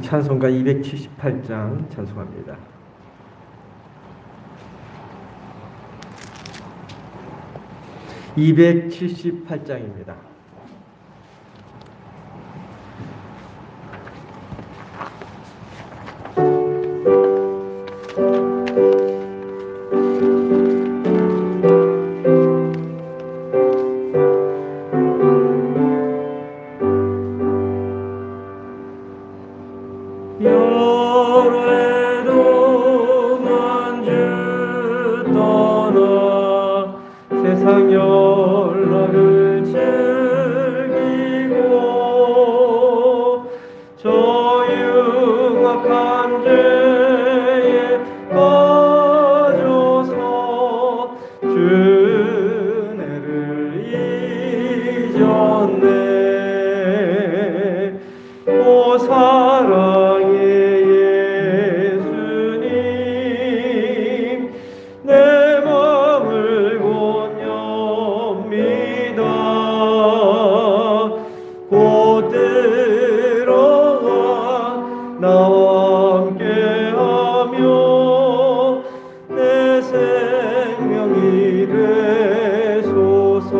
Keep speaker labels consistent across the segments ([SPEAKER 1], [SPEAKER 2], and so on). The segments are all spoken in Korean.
[SPEAKER 1] 찬송가 278장 찬송합니다. 278장입니다.
[SPEAKER 2] 세상 연락을 즐기고 저 흉악한 죄에 빠져서 주내를 잊었네. 오 사랑의 예수님, 내 맘을 곧 들어와 나와 함께하며 내 생명이 되소서.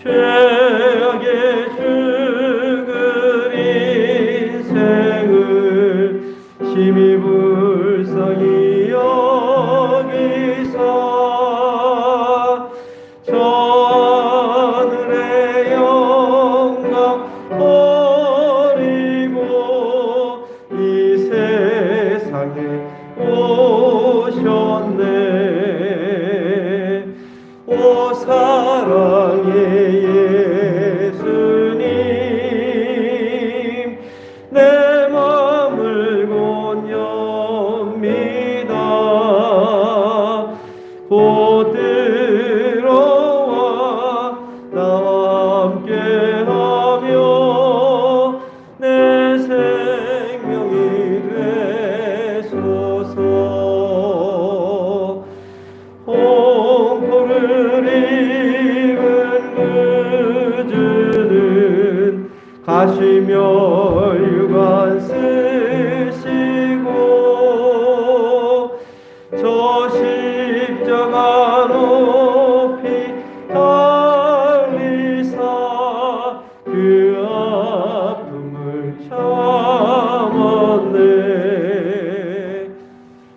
[SPEAKER 2] 죄악에 죽을 인생을 심히 불쌍히 여기사 하늘의 영광 버리고 이 세상에 오셨네. 오 사랑의 예수님, 내 맘을 곧 엽니다. 곧 들어와 나와 함께하며 내 생명이 되소서. 홍포를 입은 그주는 가시며 유관 쓰시고 저 십자가 높이 달리사 그 아픔을 참았네.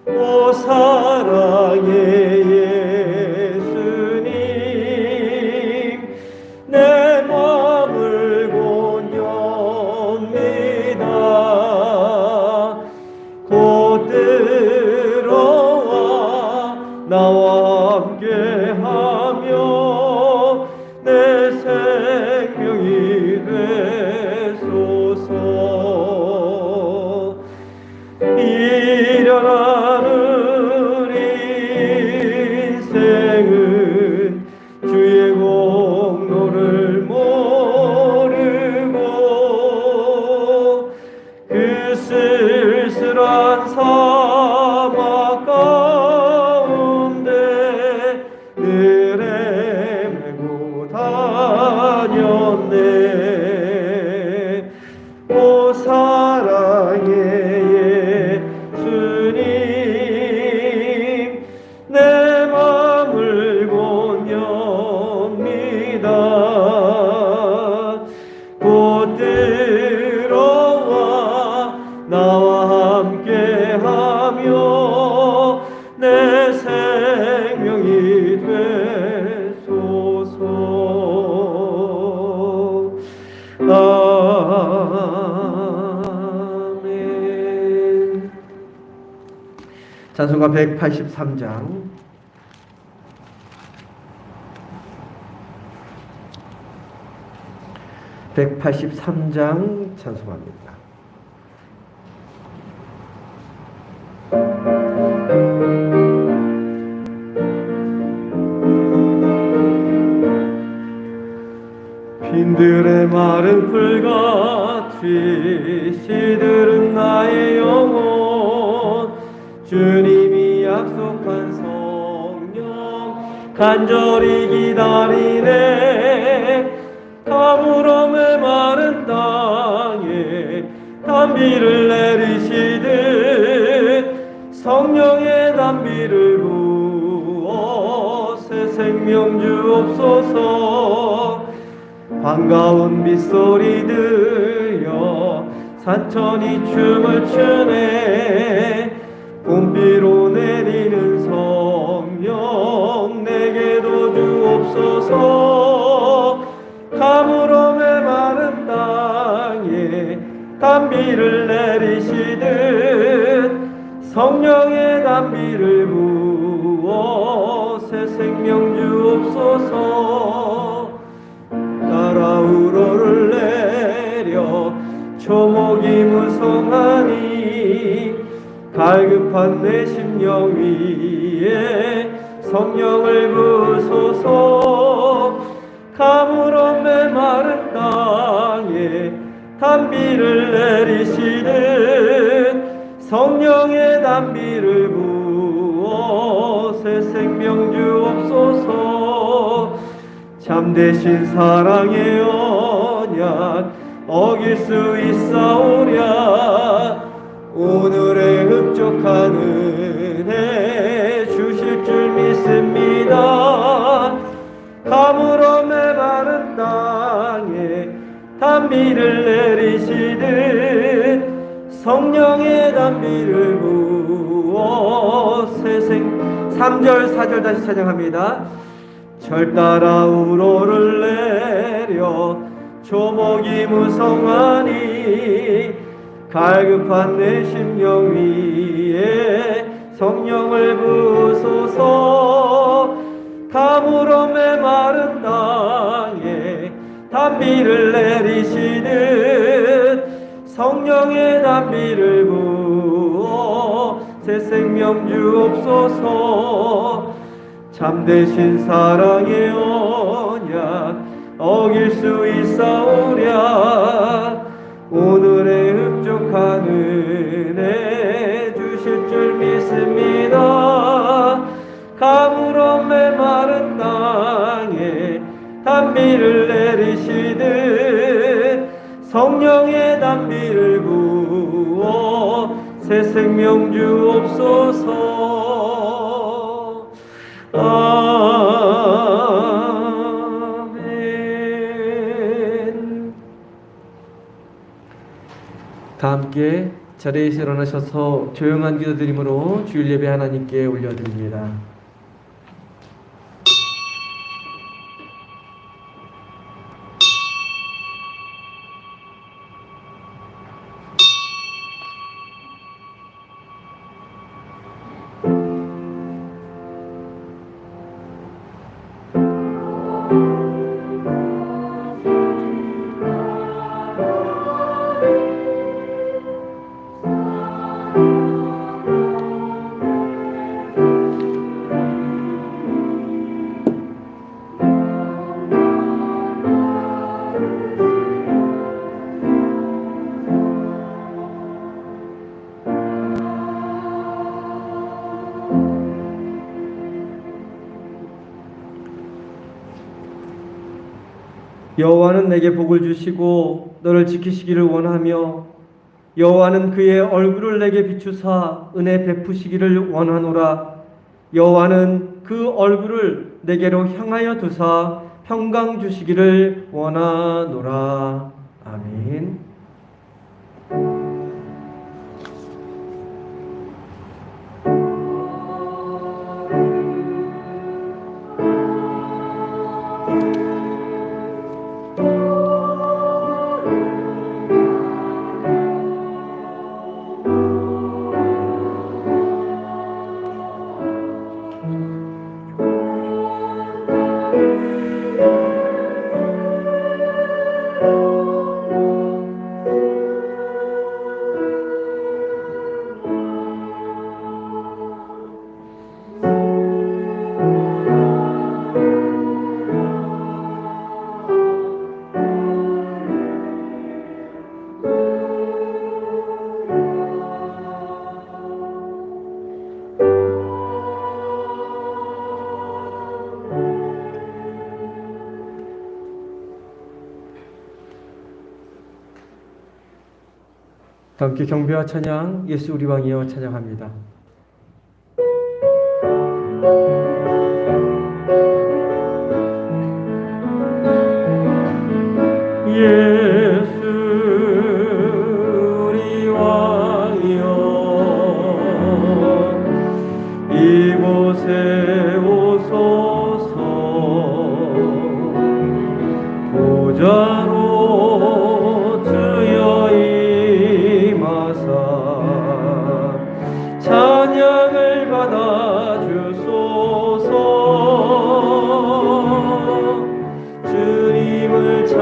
[SPEAKER 2] 오 사랑의 예수님, 내 맘을 곧 엽니다. 곧 들어와 나와 함께하며 내 생명이 되소서. 미련한 우리 인생은 주의 공로를 모르고 그 쓸쓸한 사막 가운데 늘 헤매고 다녔네. 오 사랑의 예수님, 내 맘을 곧 엽니다. 곧 들어와 나와 함께하며 내 생명이 되소서. 아멘.
[SPEAKER 1] 찬송가 183장 183장 찬송합니다.
[SPEAKER 2] 빈들의 마른 풀같이 시들은 나의 영혼, 주님이 약속한 성령 간절히 기다리네. 가물어 메마른 땅에 단비를 내리시듯 성령의 단비를 부어 새 생명 주옵소서. 반가운 빗소리 들려 산천이 춤을 추네. 봄비로 내리는 성령 내게도 주옵소서. 가물어 메마른 땅에 단비를 내리시듯 성령의 단비를 부어 새 생명 주옵소서. 따라 우러를 내려 초목이 무성하니 갈급한 내 심령 위에 성령을 부소서. 가물어 메마른 땅에 단비를 내리시듯 성령의 단비를 부어 새 생명 주옵소서. 참되신 사랑의 언약 어길 수 있사오랴. 오늘의 흡족한 은혜 주실 줄 믿습니다. 가물어 메마른 땅에 단비를 내리시듯 성령의 단비를 부어 새생 3절 4절 다시 찬양합니다. 절 따라 우러를 내려 조목이 무성하니 갈급한 내 심령 위에 성령을 부소서. 가물어 메마른 땅에 단비를 내리시듯 성령의 단비를 부어 새 생명 주옵소서. 참되신 사랑의 언약 어길 수 있사오랴. 오늘의 흡족한 은혜 주실 줄 믿습니다. 가물어 메마른 땅에 단비를 내리시듯 성령의 단비를 부어 새 생명 주옵소서. 아멘.
[SPEAKER 1] 다 함께 자리에서 일어나셔서 조용한 기도드림으로 주일 예배 하나님께 올려드립니다. 여호와는 내게 복을 주시고 너를 지키시기를 원하며 여호와는 그의 얼굴을 내게 비추사 은혜 베푸시기를 원하노라. 여호와는 그 얼굴을 내게로 향하여 두사 평강 주시기를 원하노라. 아멘. 함께 경배와 찬양 예수 우리 왕이여 찬양합니다.
[SPEAKER 2] 예수 우리 왕이여 이곳에 오소서 보좌로 주여 임하사 찬양을 받아 주소서 주님을 찬양하오니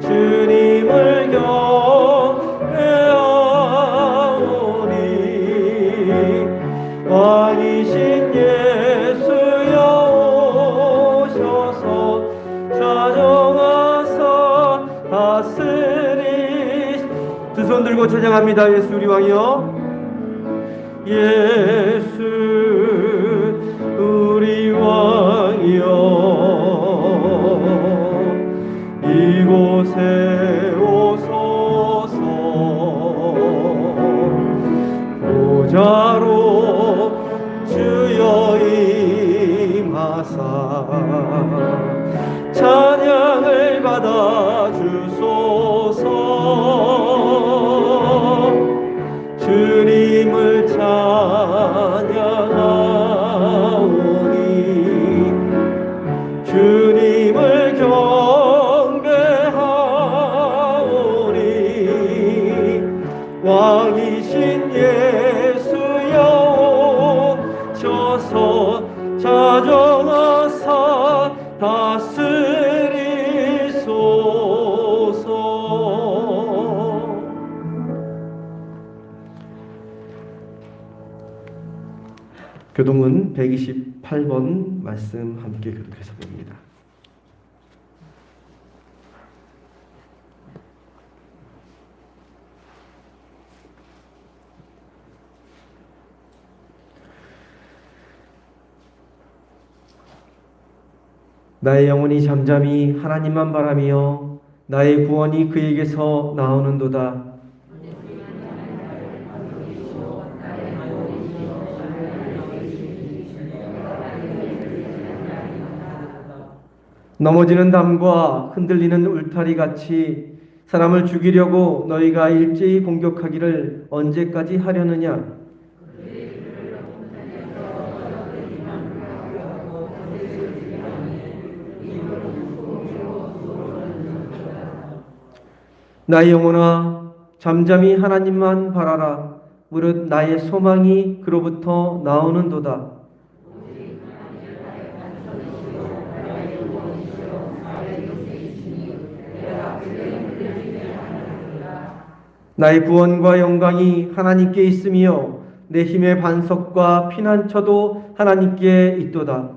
[SPEAKER 2] 주님을 경배하오니 왕이신 예수여 오셔서 좌정하사 다스리 두 손 들고 찬양합니다. 예수 우리 왕이여 예수 우리 왕이여 이곳에 오소서 보좌로 주여 임하사 찬양을 받아 주소서 주님을 찬양하오니 주님을 경배하오니 왕이신 예수여 오셔서 자정하사 다스리소서.
[SPEAKER 1] 교동은 128번 말씀 함께 교독해서 봅니다. 나의 영혼이 잠잠히 하나님만 바라며 나의 구원이 그에게서 나오는도다. 넘어지는 담과 흔들리는 울타리 같이 사람을 죽이려고 너희가 일제히 공격하기를 언제까지 하려느냐? 나의 영혼아 잠잠히 하나님만 바라라. 무릇 나의 소망이 그로부터 나오는도다. 나의 구원과 영광이 하나님께 있으며 내 힘의 반석과 피난처도 하나님께 있도다.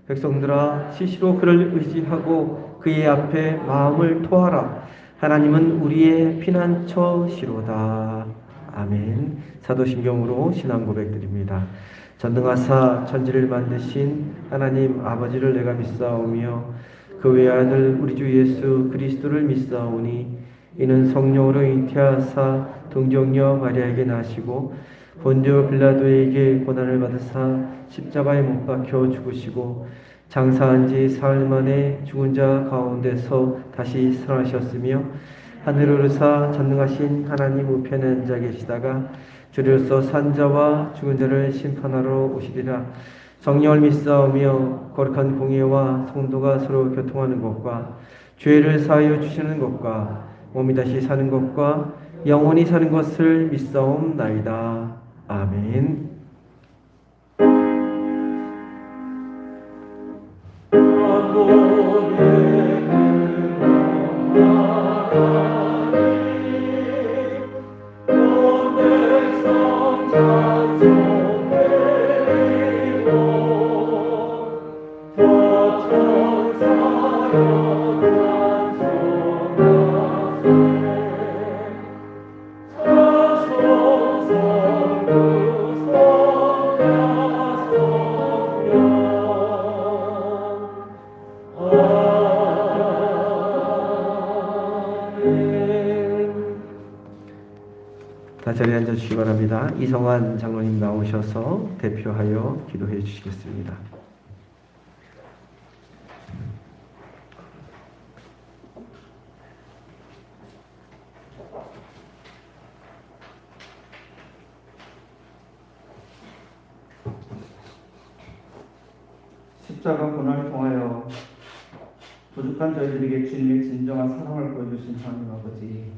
[SPEAKER 1] 백성들아 시시로 그를 의지하고 그의 앞에 마음을 토하라. 하나님은 우리의 피난처시로다. 아멘. 사도신경으로 신앙 고백드립니다. 전능하사 천지를 만드신 하나님 아버지를 내가 믿사오며 그 외아들 우리 주 예수 그리스도를 믿사오니 이는 성령으로 잉태하사 동정녀 마리아에게 나시고 본디오 빌라도에게 고난을 받으사 십자가에 못 박혀 죽으시고 장사한 지 사흘 만에 죽은 자 가운데서 다시 살아나셨으며 하늘에 오르사 전능하신 하나님 우편에 앉아 계시다가 주로서 산 자와 죽은 자를 심판하러 오시리라. 성령을 믿사오며 거룩한 공예와 성도가 서로 교통하는 것과 죄를 사하여 주시는 것과 몸이 다시 사는 것과 영원히 사는 것을 믿사옵나이다. 아멘. 자리에 앉아주시기 바랍니다. 이성환 장로님 나오셔서 대표하여 기도해 주시겠습니다.
[SPEAKER 3] 십자가 고난을 통하여 부족한 저희들에게 주님의 진정한 사랑을 보여주신 하나님 아버지,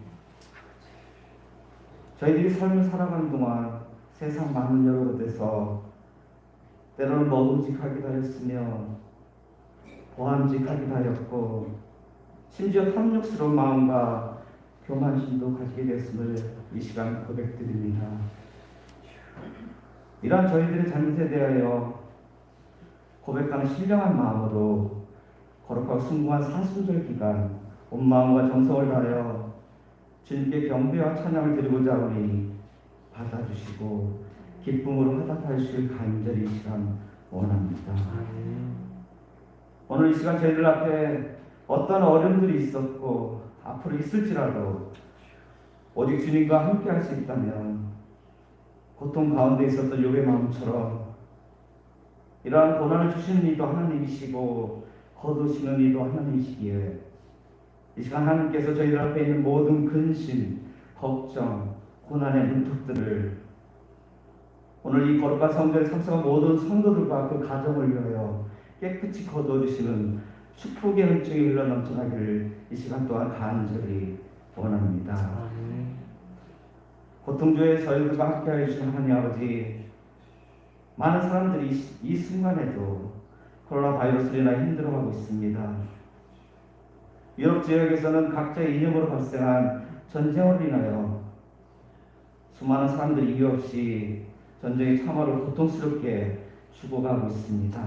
[SPEAKER 3] 저희들이 삶을 살아가는 동안 세상 많은 여러 곳에서 때로는 먹음직하기도 하였으며 보암직하기도 하였고 심지어 탐욕스러운 마음과 교만심도 가지게 되었음을 이 시간 고백드립니다. 이러한 저희들의 잘못에 대하여 고백하는 신령한 마음으로 거룩하고 순궁한 사순절 기간 온 마음과 정성을 다하여 주님께 경배와 찬양을 드리고자 하니 받아주시고 기쁨으로 화답하여 주실 간절히 이 시간 원합니다. 오늘 이 시간 저희들 앞에 어떤 어려움들이 있었고 앞으로 있을지라도 오직 주님과 함께 할 수 있다면 고통 가운데 있었던 욥의 마음처럼 이러한 고난을 주시는 이도 하나님이시고 거두시는 이도 하나님이시기에 이 시간 하나님께서 저희들 앞에 있는 모든 근심, 걱정, 고난의 문턱들을 오늘 이 거룩한 성전에 참석한 모든 성도들과 그 가정을 위하여 깨끗이 거두어주시는 축복의 은총이 흘러넘쳐나기를 이 시간 또한 간절히 원합니다. 고통주에 저희들과 함께하여 주신 하나님 아버지, 많은 사람들이 이 순간에도 코로나 바이러스로 인하여 힘들어하고 있습니다. 유럽 지역에서는 각자의 이념으로 발생한 전쟁으로 인하여 수많은 사람들이 이유 없이 전쟁이 참화로 고통스럽게 죽어가고 있습니다.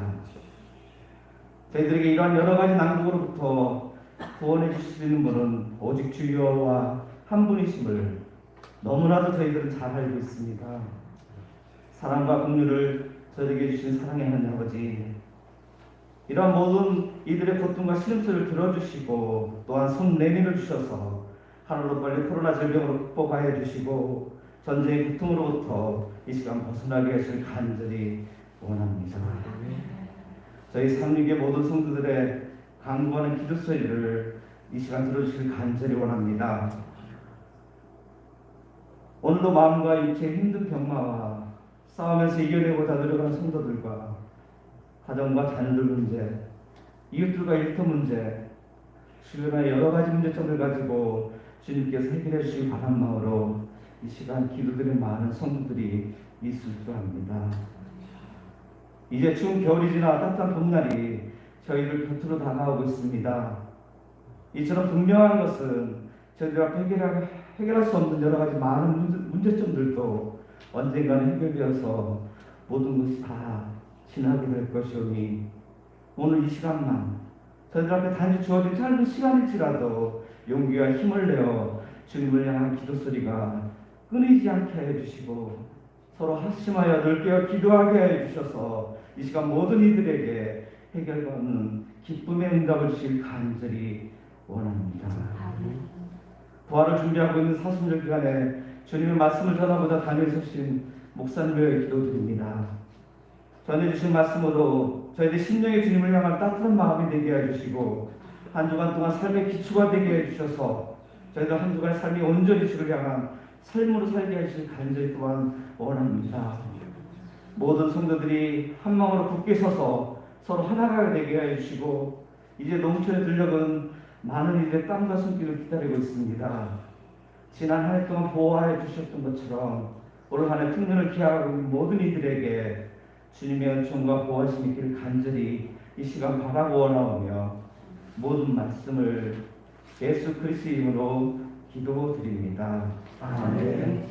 [SPEAKER 3] 저희들에게 이러한 여러 가지 난국으로부터 구원해 주실 수 있는 분은 오직 주 여호와 한 분이심을 너무나도 저희들은 잘 알고 있습니다. 사랑과 긍휼을 저에게 주신 사랑의 하나님 아버지, 이러한 모든 이들의 고통과 신음소리를 들어주시고 또한 손 내밀어 주셔서 하루로 빨리 코로나 질병으로 극복하여 주시고 전쟁의 고통으로부터 이 시간 벗어나게 하실 간절히 원합니다. 저희 삼육의 모든 성도들의 간구하는 기도소리를 이 시간 들어주실 간절히 원합니다. 오늘도 마음과 육체의 힘든 병마와 싸우면서 이겨내고자 노력하는 성도들과 가정과 자녀들 문제, 이웃들과 일터 문제, 주변의 여러 가지 문제점을 가지고 주님께서 해결해 주시기 바란 마음으로 이 시간 기도드리는 많은 성도들이 있을 줄 압니다. 이제 추운 겨울이 지나 따뜻한 봄날이 저희를 곁으로 다가오고 있습니다. 이처럼 분명한 것은 저희들 앞에 해결할 수 없는 여러 가지 많은 문제점들도 언젠가는 해결되어서 모든 것이 다 지나게 될 것이오니 오늘 이 시간만 저희들 앞에 단지 주어진 짧은 시간일지라도 용기와 힘을 내어 주님을 향한 기도소리가 끊이지 않게 해주시고 서로 합심하여 넓게 기도하게 해주셔서 이 시간 모든 이들에게 해결받는 기쁨의 응답을 주실 간절히 원합니다. 부활을 준비하고 있는 사순절 기간에 주님의 말씀을 전하고자 단위에 서신 목사님을 기도드립니다. 전해주신 말씀으로 저희들 심령의 주님을 향한 따뜻한 마음이 되게 해주시고 한 주간 동안 삶의 기초가 되게 해주셔서 저희들 한 주간 삶이 온전히 주를 향한 삶으로 살게 하실 간절히 또한 원합니다. 모든 성도들이 한 마음으로 굳게 서서 서로 하나가 되게 해주시고 이제 농촌에 들려온 많은 이들의 땀과 손길을 기다리고 있습니다. 지난 한 해 동안 보호하여 주셨던 것처럼 올 한 해 특년을 기하고 있는 모든 이들에게 주님의 은총과 보호하심이 있기를 간절히 이 시간 바라고 원하오며 모든 말씀을 예수 그리스도 이름으로 기도드립니다. 아멘.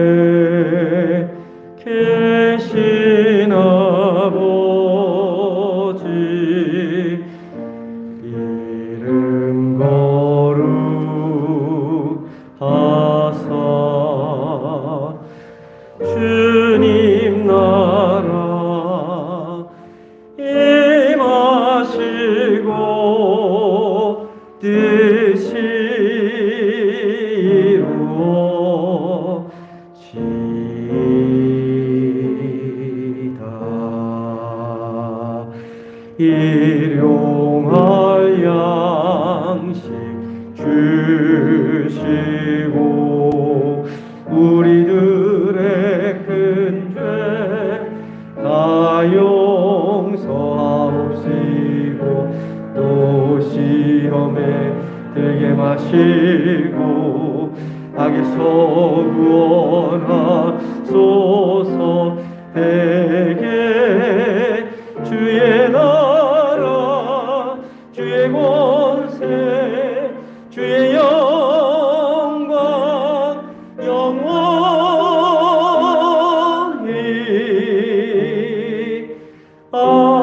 [SPEAKER 1] 하늘에 계신 아버지 이름 거룩하사 주님 나라 임하 구원하소서. 대개 주의 나라 주의 권세 주의 영광 영원히 아멘.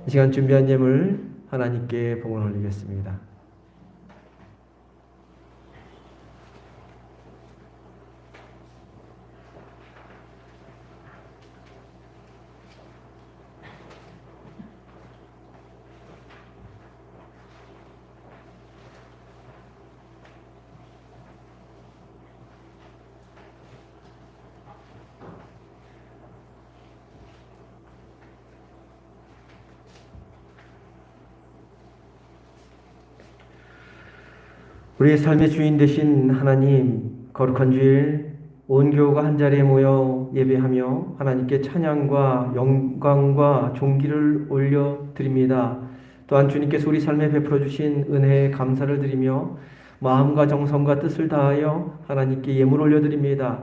[SPEAKER 1] 이 시간 준비한 예물 하나님께 봉헌 올리겠습니다. 우리의 삶의 주인 되신 하나님, 거룩한 주일 온 교우가 한자리에 모여 예배하며 하나님께 찬양과 영광과 존귀를 올려드립니다. 또한 주님께서 우리 삶에 베풀어 주신 은혜에 감사를 드리며 마음과 정성과 뜻을 다하여 하나님께 예물 올려드립니다.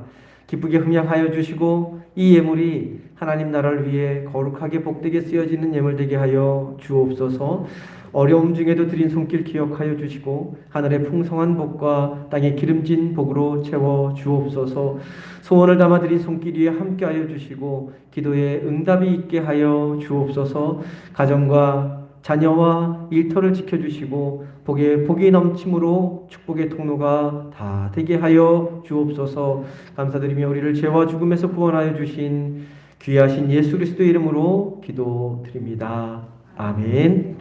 [SPEAKER 1] 기쁘게 흠양하여 주시고 이 예물이 하나님 나라를 위해 거룩하게 복되게 쓰여지는 예물 되게 하여 주옵소서. 어려움 중에도 드린 손길 기억하여 주시고 하늘의 풍성한 복과 땅의 기름진 복으로 채워 주옵소서. 소원을 담아 드린 손길 위에 함께하여 주시고 기도에 응답이 있게 하여 주옵소서. 가정과 자녀와 일터를 지켜주시고 복이 넘침으로 축복의 통로가 다 되게 하여 주옵소서. 감사드리며 우리를 죄와 죽음에서 구원하여 주신 귀하신 예수 그리스도의 이름으로 기도드립니다. 아멘.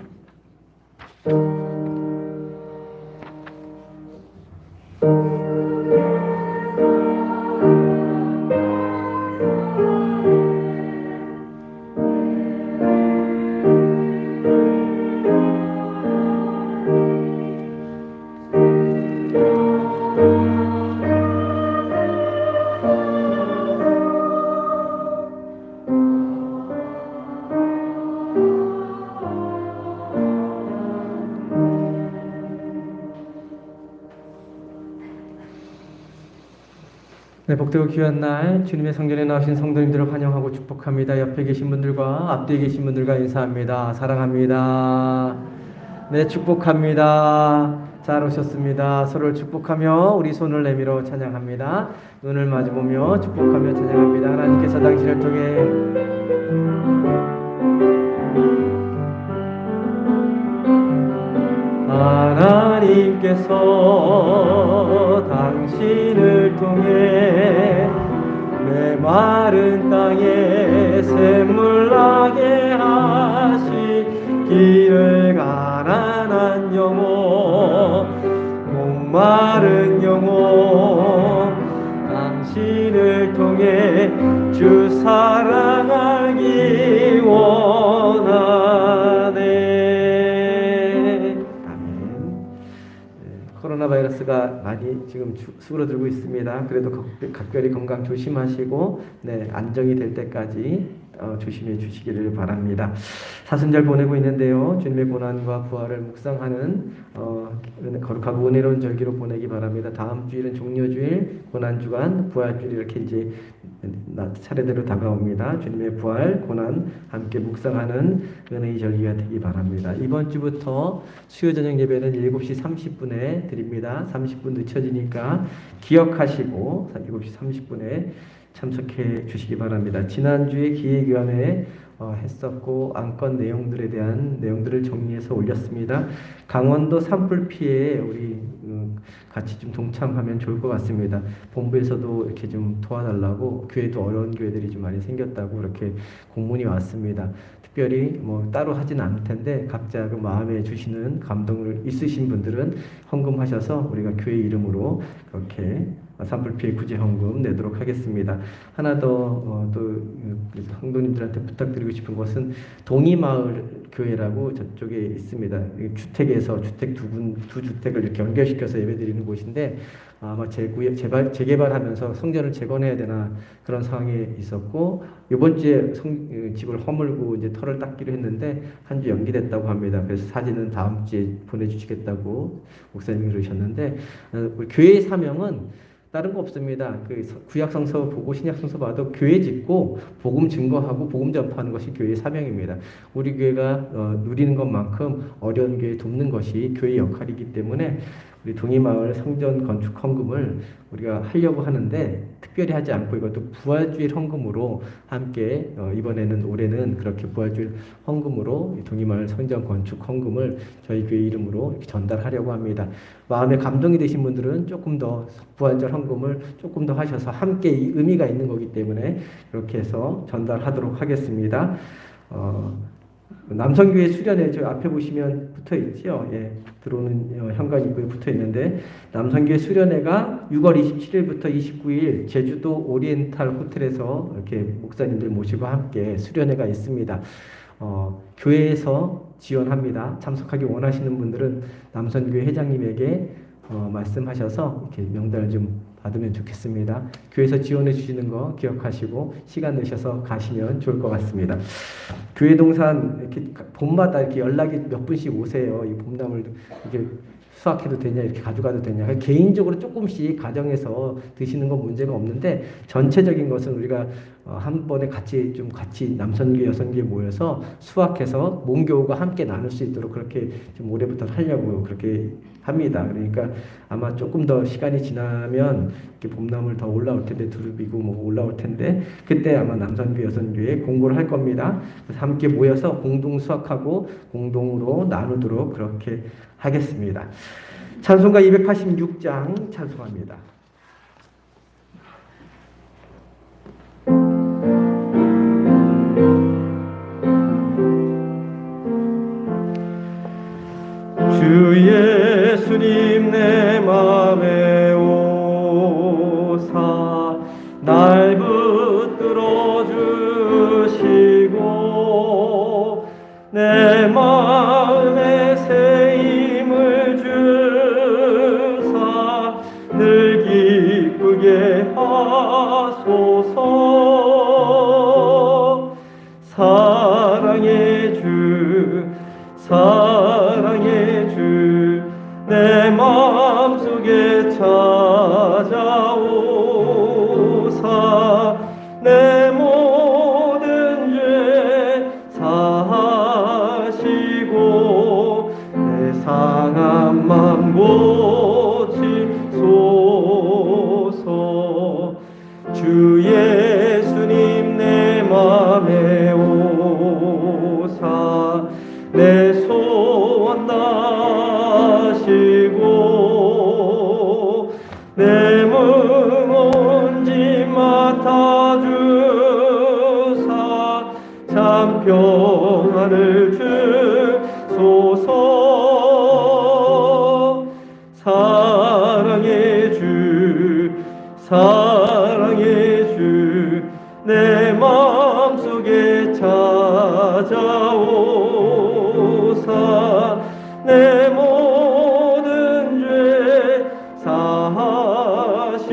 [SPEAKER 1] 네, 복되고 귀한 날 주님의 성전에 나오신 성도님들을 환영하고 축복합니다. 옆에 계신 분들과 앞뒤에 계신 분들과 인사합니다. 사랑합니다. 네, 축복합니다. 잘 오셨습니다. 서로를 축복하며 우리 손을 내밀어 찬양합니다. 눈을 마주보며 축복하며 찬양합니다. 하나님께서 당신을 통해 하나님께서 당신을 통해 메마른 땅에 샘물 나게 하시기를 가난한 영혼 목마른 영혼 당신을 통해 주 사랑 알기 원하네. 코로나 바이러스가 많이 지금 수그러들고 있습니다. 그래도 각별히 건강 조심하시고 안정이 될 때까지 조심해 주시기를 바랍니다. 사순절 보내고 있는데요. 주님의 고난과 부활을 묵상하는 거룩하고 은혜로운 절기로 보내기 바랍니다. 다음 주일은 종려주일, 고난주간, 부활주일 이렇게 이제 차례대로 다가옵니다. 주님의 부활, 고난 함께 묵상하는 은혜의 절기가 되기 바랍니다. 이번 주부터 수요 저녁 예배는 7시 30분에 드립니다. 30분 늦춰지니까 기억하시고 7시 30분에 참석해 주시기 바랍니다. 지난주에 기획위원회에 했었고 안건 내용들에 대한 내용들을 정리해서 올렸습니다. 강원도 산불 피해에 우리 같이 좀 동참하면 좋을 것 같습니다. 본부에서도 이렇게 좀 도와달라고 교회도 어려운 교회들이 좀 많이 생겼다고 이렇게 공문이 왔습니다. 특별히 뭐 따로 하진 않을 텐데 각자 그 마음에 주시는 감동을 있으신 분들은 헌금하셔서 우리가 교회 이름으로 그렇게 산불 피해 구제 헌금 내도록 하겠습니다. 하나 더 또 성도님들한테 부탁드리고 싶은 것은 동이마을 교회라고 저쪽에 있습니다. 주택에서 주택 두 주택을 이렇게 연결시켜서 예배드리는 곳인데 아마 재개발하면서 성전을 재건해야 되나 그런 상황이 있었고 이번 주에 집을 허물고 이제 털을 닦기로 했는데 한 주 연기됐다고 합니다. 그래서 사진은 다음 주에 보내주시겠다고 목사님이 그러셨는데 우리 교회의 사명은 다른 거 없습니다. 그 구약 성서 보고 신약 성서 봐도 교회 짓고 복음 증거하고 복음 전파하는 것이 교회의 사명입니다. 우리 교회가 누리는 것만큼 어려운 교회 돕는 것이 교회의 역할이기 때문에 우리 동이마을 성전 건축 헌금을 우리가 하려고 하는데 특별히 하지 않고 이것도 부활주일 헌금으로 함께 이번에는 올해는 그렇게 부활주일 헌금으로 동이마을 성전 건축 헌금을 저희 교회 이름으로 이렇게 전달하려고 합니다. 마음에 감동이 되신 분들은 조금 더 부활절 헌금을 조금 더 하셔서 함께 이 의미가 있는 거기 때문에 이렇게 해서 전달하도록 하겠습니다. 남성교회 수련회 저 앞에 보시면 붙어 있죠. 예, 들어오는 현관 입구에 붙어 있는데 남성교회 수련회가 6월 27일부터 29일 제주도 오리엔탈 호텔에서 이렇게 목사님들 모시고 함께 수련회가 있습니다. 교회에서 지원합니다. 참석하기 원하시는 분들은 남성교회 회장님에게 말씀하셔서 이렇게 명단을 좀 받으면 좋겠습니다. 교회에서 지원해 주시는 거 기억하시고 시간 내셔서 가시면 좋을 것 같습니다. 교회 동산 이렇게 봄마다 이렇게 연락이 몇 분씩 오세요. 이 봄나물 이게 수확해도 되냐 이렇게 가져가도 되냐. 개인적으로 조금씩 가정에서 드시는 건 문제가 없는데 전체적인 것은 우리가 한 번에 같이 남성교회 여성교회 모여서 수확해서 몽교우가 함께 나눌 수 있도록 그렇게 좀 올해부터 하려고 그렇게 합니다. 그러니까 아마 조금 더 시간이 지나면 이렇게 봄나물 더 올라올 텐데 두릅이고 뭐 올라올 텐데 그때 아마 남성교회 여성교회 공고를 할 겁니다. 그래서 함께 모여서 공동 수확하고 공동으로 나누도록 그렇게 하겠습니다. 찬송가 286장 찬송합니다.
[SPEAKER 2] 주 예수님 내 맘에 오사 날 붙들어 주시고 내 마음에 새 힘을 주사 늘 기쁘게 하소서. 사랑의 주 사랑의 주 내 마음속에 찾아오사 내 모든 죄 사하시고 내 상한 맘 고치소서. 주 예수님 내 맘에 오사 내 소원 다시고 내 문지 맡아주사 참 평안을 주소서. 사랑의 주 사랑의 주 내 마음속에 찾아오사 내 모든 죄 사하시고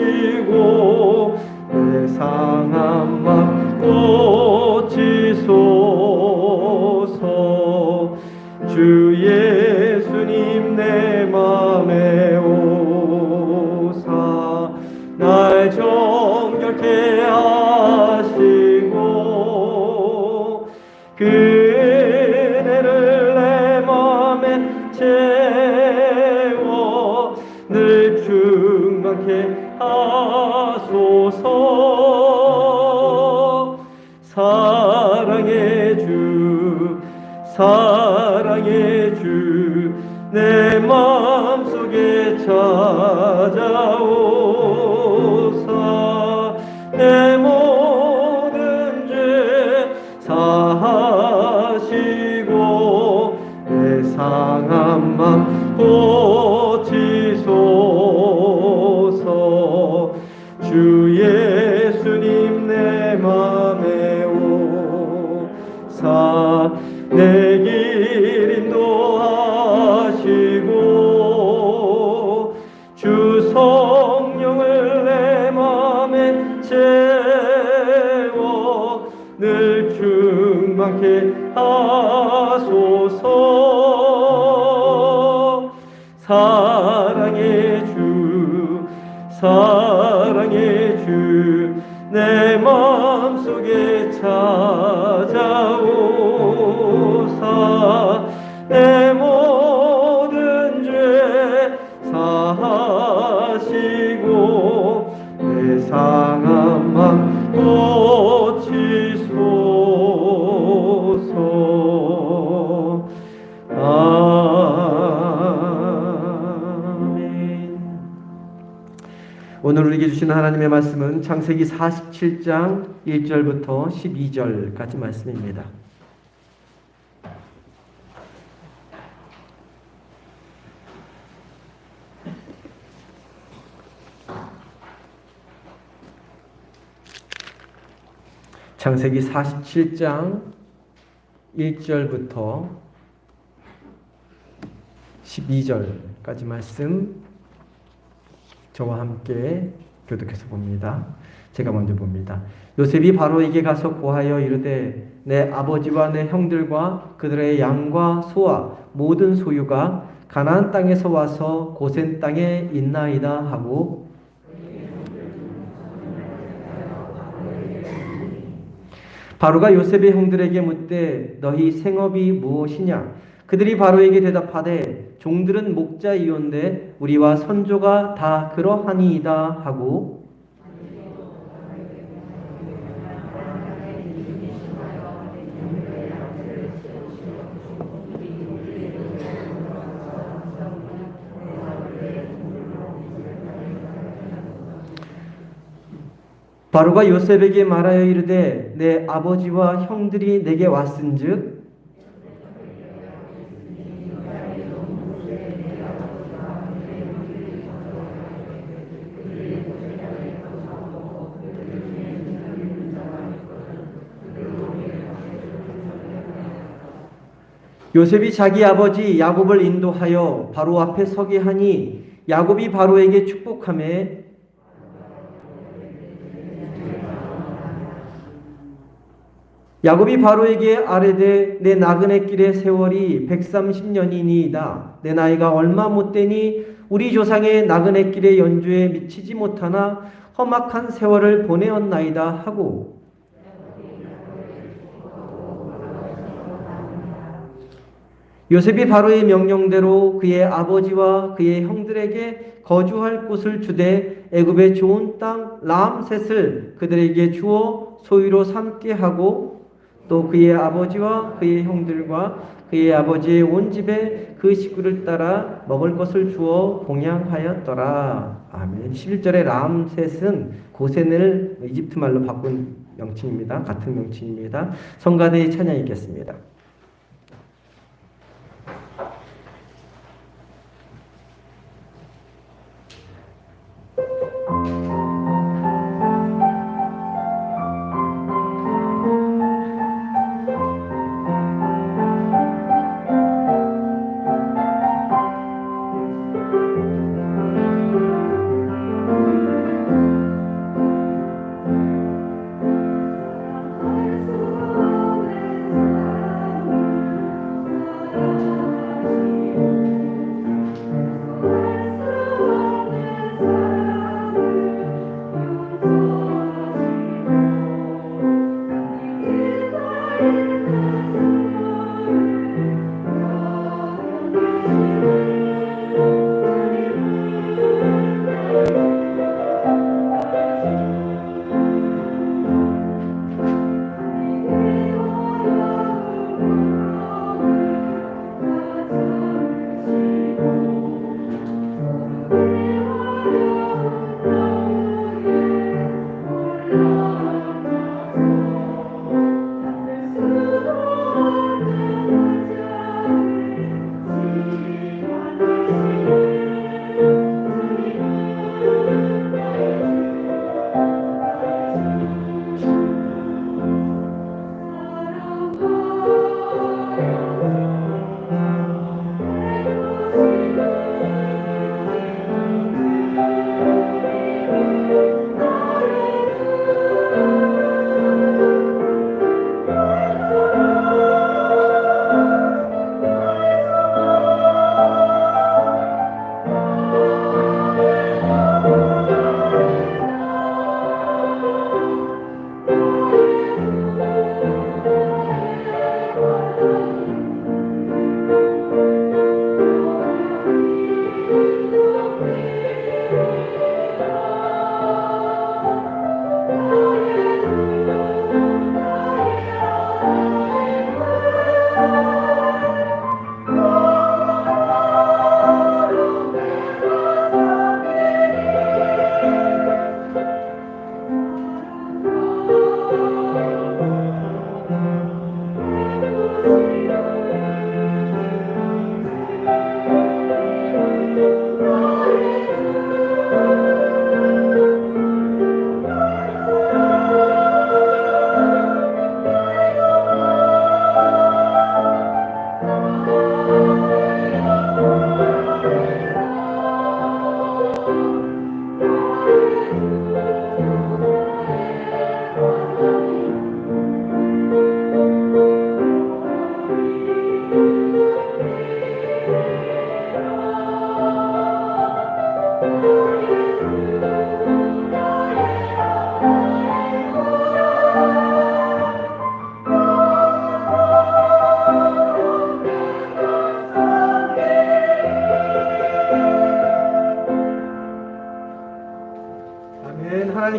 [SPEAKER 2] 내 상한 맘 고치소서. 주 예수님 내 맘에 오사 날 정결케 하시고 그 은혜를 내 맘에 채워 늘 충만케 하소서. 사랑의 주 사랑의 주 내 마음속에 찾아오사 내 모든 죄 사하시고 내 상한 맘 고치소서.
[SPEAKER 1] 내 길 인도하시고 주 성령을 내 맘에 채워 늘 충만케 하소서. 사랑의 주 사랑의 주 내 맘속에 찾아오사 내 모든 죄 사하시고 내 상한 맘 고치소서. 오늘 우리에게 주시는 하나님의 말씀은 창세기 47장 1절부터 12절까지 말씀입니다. 창세기 47장 1절부터 12절까지 말씀 저와 함께 교독해서 봅니다. 제가 먼저 봅니다. 요셉이 바로에게 가서 고하여 이르되 내 아버지와 내 형들과 그들의 양과 소와 모든 소유가 가나안 땅에서 와서 고센 땅에 있나이다 하고 바로가 요셉의 형들에게 묻되 너희 생업이 무엇이냐? 그들이 바로에게 대답하되 종들은 목자이온데 우리와 선조가 다 그러하니이다 하고 바로가 요셉에게 말하여 이르되 내 아버지와 형들이 내게 왔은즉 요셉이 자기 아버지 야곱을 인도하여 바로 앞에 서게 하니 야곱이 바로에게 축복하매 야곱이 바로에게 아뢰되 내 나그네 길의 세월이 130년이니이다. 내 나이가 얼마 못되니 우리 조상의 나그네 길의 연주에 미치지 못하나 험악한 세월을 보내었나이다 하고 요셉이 바로의 명령대로 그의 아버지와 그의 형들에게 거주할 곳을 주되 애굽의 좋은 땅 람셋을 그들에게 주어 소유로 삼게 하고 또 그의 아버지와 그의 형들과 그의 아버지의 온 집에 그 식구를 따라 먹을 것을 주어 봉양하였더라. 아멘. 11절의 람셋은 고센을 이집트 말로 바꾼 명칭입니다. 같은 명칭입니다. 성가대의 찬양 읽겠습니다.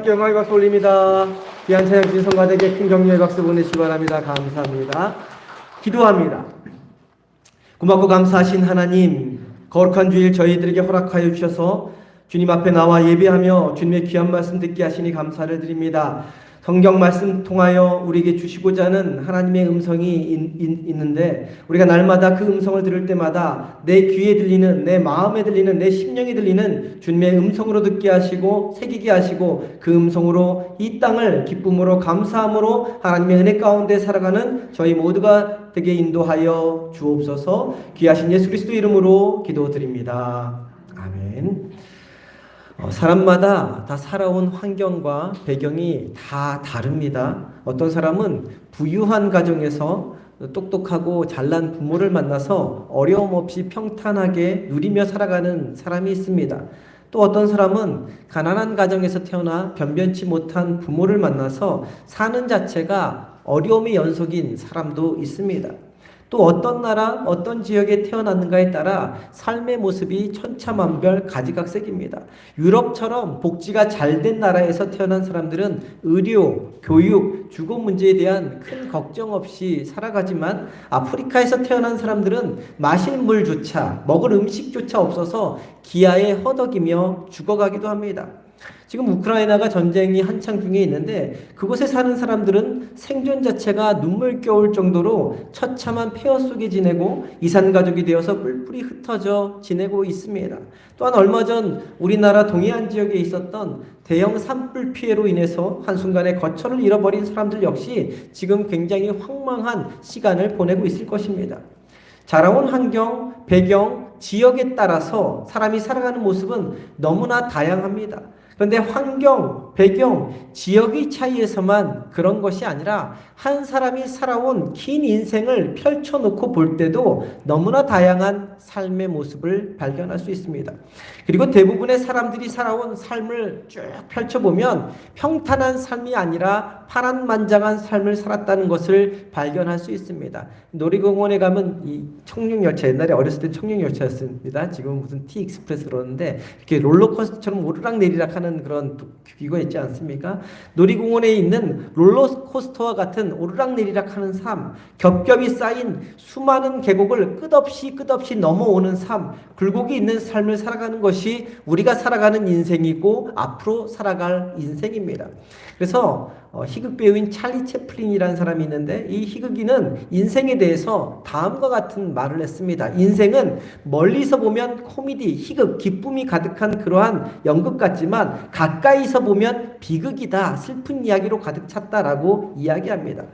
[SPEAKER 1] 하나님께 영광의 박수 올립니다. 귀한 찬양 주신 성가대에게 큰 격려의 박수 보내시기 바랍니다. 감사합니다. 기도합니다. 고맙고 감사하신 하나님, 거룩한 주일 저희들에게 허락하여 주셔서 주님 앞에 나와 예배하며 주님의 귀한 말씀 듣게 하시니 감사를 드립니다. 성경 말씀 통하여 우리에게 주시고자 하는 하나님의 음성이 있는데 우리가 날마다 그 음성을 들을 때마다 내 귀에 들리는, 내 마음에 들리는, 내 심령에 들리는 주님의 음성으로 듣게 하시고 새기게 하시고 그 음성으로 이 땅을 기쁨으로 감사함으로 하나님의 은혜 가운데 살아가는 저희 모두가 되게 인도하여 주옵소서. 귀하신 예수 그리스도 이름으로 기도드립니다. 아멘. 사람마다 다 살아온 환경과 배경이 다 다릅니다. 어떤 사람은 부유한 가정에서 똑똑하고 잘난 부모를 만나서 어려움 없이 평탄하게 누리며 살아가는 사람이 있습니다. 또 어떤 사람은 가난한 가정에서 태어나 변변치 못한 부모를 만나서 사는 자체가 어려움의 연속인 사람도 있습니다. 또 어떤 나라, 어떤 지역에 태어났는가에 따라 삶의 모습이 천차만별 가지각색입니다. 유럽처럼 복지가 잘된 나라에서 태어난 사람들은 의료, 교육, 주거 문제에 대한 큰 걱정 없이 살아가지만 아프리카에서 태어난 사람들은 마실 물조차, 먹을 음식조차 없어서 기아에 허덕이며 죽어가기도 합니다. 지금 우크라이나가 전쟁이 한창 중에 있는데 그곳에 사는 사람들은 생존 자체가 눈물겨울 정도로 처참한 폐허 속에 지내고 이산가족이 되어서 뿔뿔이 흩어져 지내고 있습니다. 또한 얼마 전 우리나라 동해안 지역에 있었던 대형 산불 피해로 인해서 한순간에 거처를 잃어버린 사람들 역시 지금 굉장히 황망한 시간을 보내고 있을 것입니다. 자라온 환경, 배경, 지역에 따라서 사람이 살아가는 모습은 너무나 다양합니다. 그런데 환경, 배경, 지역의 차이에서만 그런 것이 아니라 한 사람이 살아온 긴 인생을 펼쳐놓고 볼 때도 너무나 다양한 삶의 모습을 발견할 수 있습니다. 그리고 대부분의 사람들이 살아온 삶을 쭉 펼쳐보면 평탄한 삶이 아니라 파란만장한 삶을 살았다는 것을 발견할 수 있습니다. 놀이공원에 가면 이 청룡열차, 옛날에 어렸을 때 청룡열차였습니다. 지금은 무슨 T-익스프레스 그러는데 이렇게 롤러코스터처럼 오르락내리락 하는 그런 기구가 있지 않습니까? 놀이공원에 있는 롤러코스터와 같은 오르락내리락 하는 삶, 겹겹이 쌓인 수많은 계곡을 끝없이 넘어오는 삶, 굴곡이 있는 삶을 살아가는 것이 우리가 살아가는 인생이고 앞으로 살아갈 인생입니다. 그래서 희극 배우인 찰리 채플린이라는 사람이 있는데 이 희극인은 인생에 대해서 다음과 같은 말을 했습니다. 인생은 멀리서 보면 코미디, 희극, 기쁨이 가득한 그러한 연극 같지만 가까이서 보면 비극이다, 슬픈 이야기로 가득 찼다라고 이야기합니다.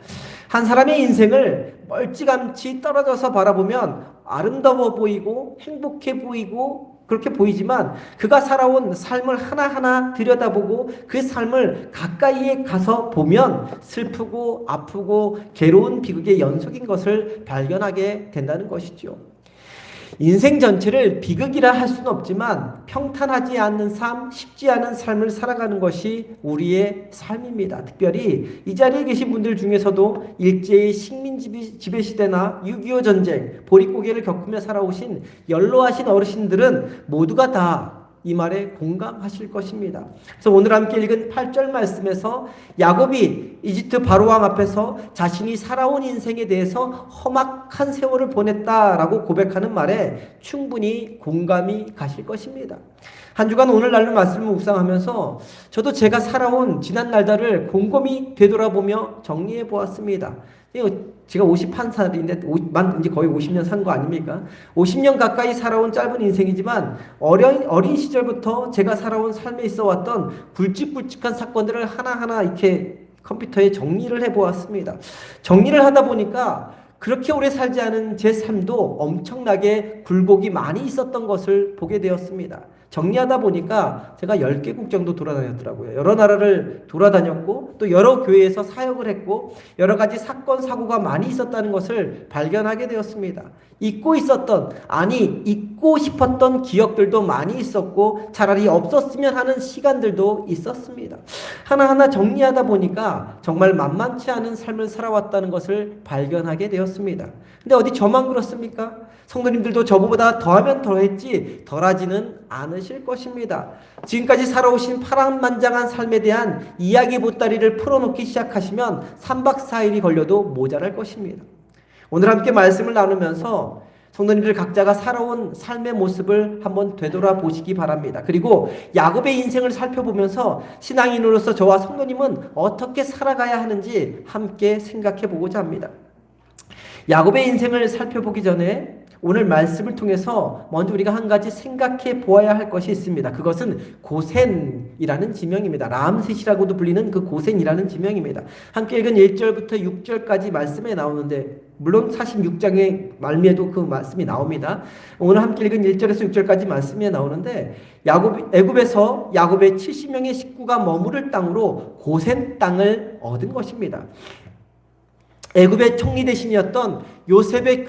[SPEAKER 1] 한 사람의 인생을 멀찌감치 떨어져서 바라보면 아름다워 보이고 행복해 보이고 그렇게 보이지만 그가 살아온 삶을 하나하나 들여다보고 그 삶을 가까이에 가서 보면 슬프고 아프고 괴로운 비극의 연속인 것을 발견하게 된다는 것이죠. 인생 전체를 비극이라 할 수는 없지만 평탄하지 않는 삶, 쉽지 않은 삶을 살아가는 것이 우리의 삶입니다. 특별히 이 자리에 계신 분들 중에서도 일제의 식민지배 시대나 6.25 전쟁, 보릿고개를 겪으며 살아오신 연로하신 어르신들은 모두가 다 이 말에 공감하실 것입니다. 그래서 오늘 함께 읽은 8절 말씀에서 야곱이 이집트 바로왕 앞에서 자신이 살아온 인생에 대해서 험악한 세월을 보냈다라고 고백하는 말에 충분히 공감이 가실 것입니다. 한 주간 오늘날로 말씀을 묵상하면서 저도 제가 살아온 지난 날들을 곰곰이 되돌아보며 정리해 보았습니다. 제가 51살인데 이제 거의 50년 산 거 아닙니까? 50년 가까이 살아온 짧은 인생이지만 어린 시절부터 제가 살아온 삶에 있어 왔던 굵직굵직한 사건들을 하나하나 이렇게 컴퓨터에 정리를 해보았습니다. 정리를 하다 보니까 그렇게 오래 살지 않은 제 삶도 엄청나게 굴곡이 많이 있었던 것을 보게 되었습니다. 정리하다 보니까 제가 10개국 정도 돌아다녔더라고요. 여러 나라를 돌아다녔고 또 여러 교회에서 사역을 했고 여러 가지 사건 사고가 많이 있었다는 것을 발견하게 되었습니다. 잊고 싶었던 기억들도 많이 있었고 차라리 없었으면 하는 시간들도 있었습니다. 하나하나 정리하다 보니까 정말 만만치 않은 삶을 살아왔다는 것을 발견하게 되었습니다. 근데 어디 저만 그렇습니까? 성도님들도 저보다 더하면 더했지 덜하지는 않으십니까?
[SPEAKER 4] 많으실 것입니다. 지금까지 살아오신 파란만장한 삶에 대한 이야기 보따리를 풀어놓기 시작하시면 3박 4일이 걸려도 모자랄 것입니다. 오늘 함께 말씀을 나누면서 성도님들 각자가 살아온 삶의 모습을 한번 되돌아보시기 바랍니다. 그리고 야곱의 인생을 살펴보면서 신앙인으로서 저와 성도님은 어떻게 살아가야 하는지 함께 생각해 보고자 합니다. 야곱의 인생을 살펴보기 전에 오늘 말씀을 통해서 먼저 우리가 한 가지 생각해 보아야 할 것이 있습니다. 그것은 고센이라는 지명입니다. 람셋이라고도 불리는 그 고센이라는 지명입니다. 함께 읽은 1절부터 6절까지 말씀에 나오는데, 물론 46장의 말미에도 그 말씀이 나옵니다. 오늘 함께 읽은 1절에서 6절까지 말씀에 나오는데, 애굽에서 야곱의 70명의 식구가 머무를 땅으로 고센 땅을 얻은 것입니다. 애굽의 총리 대신이었던 요셉의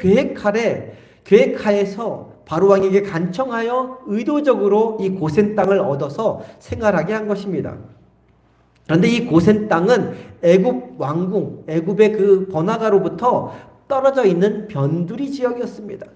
[SPEAKER 4] 계획하에서 바로왕에게 간청하여 의도적으로 이 고센 땅을 얻어서 생활하게 한 것입니다. 그런데 이 고센 땅은 애굽 왕궁, 애굽의 그 번화가로부터 떨어져 있는 변두리 지역이었습니다.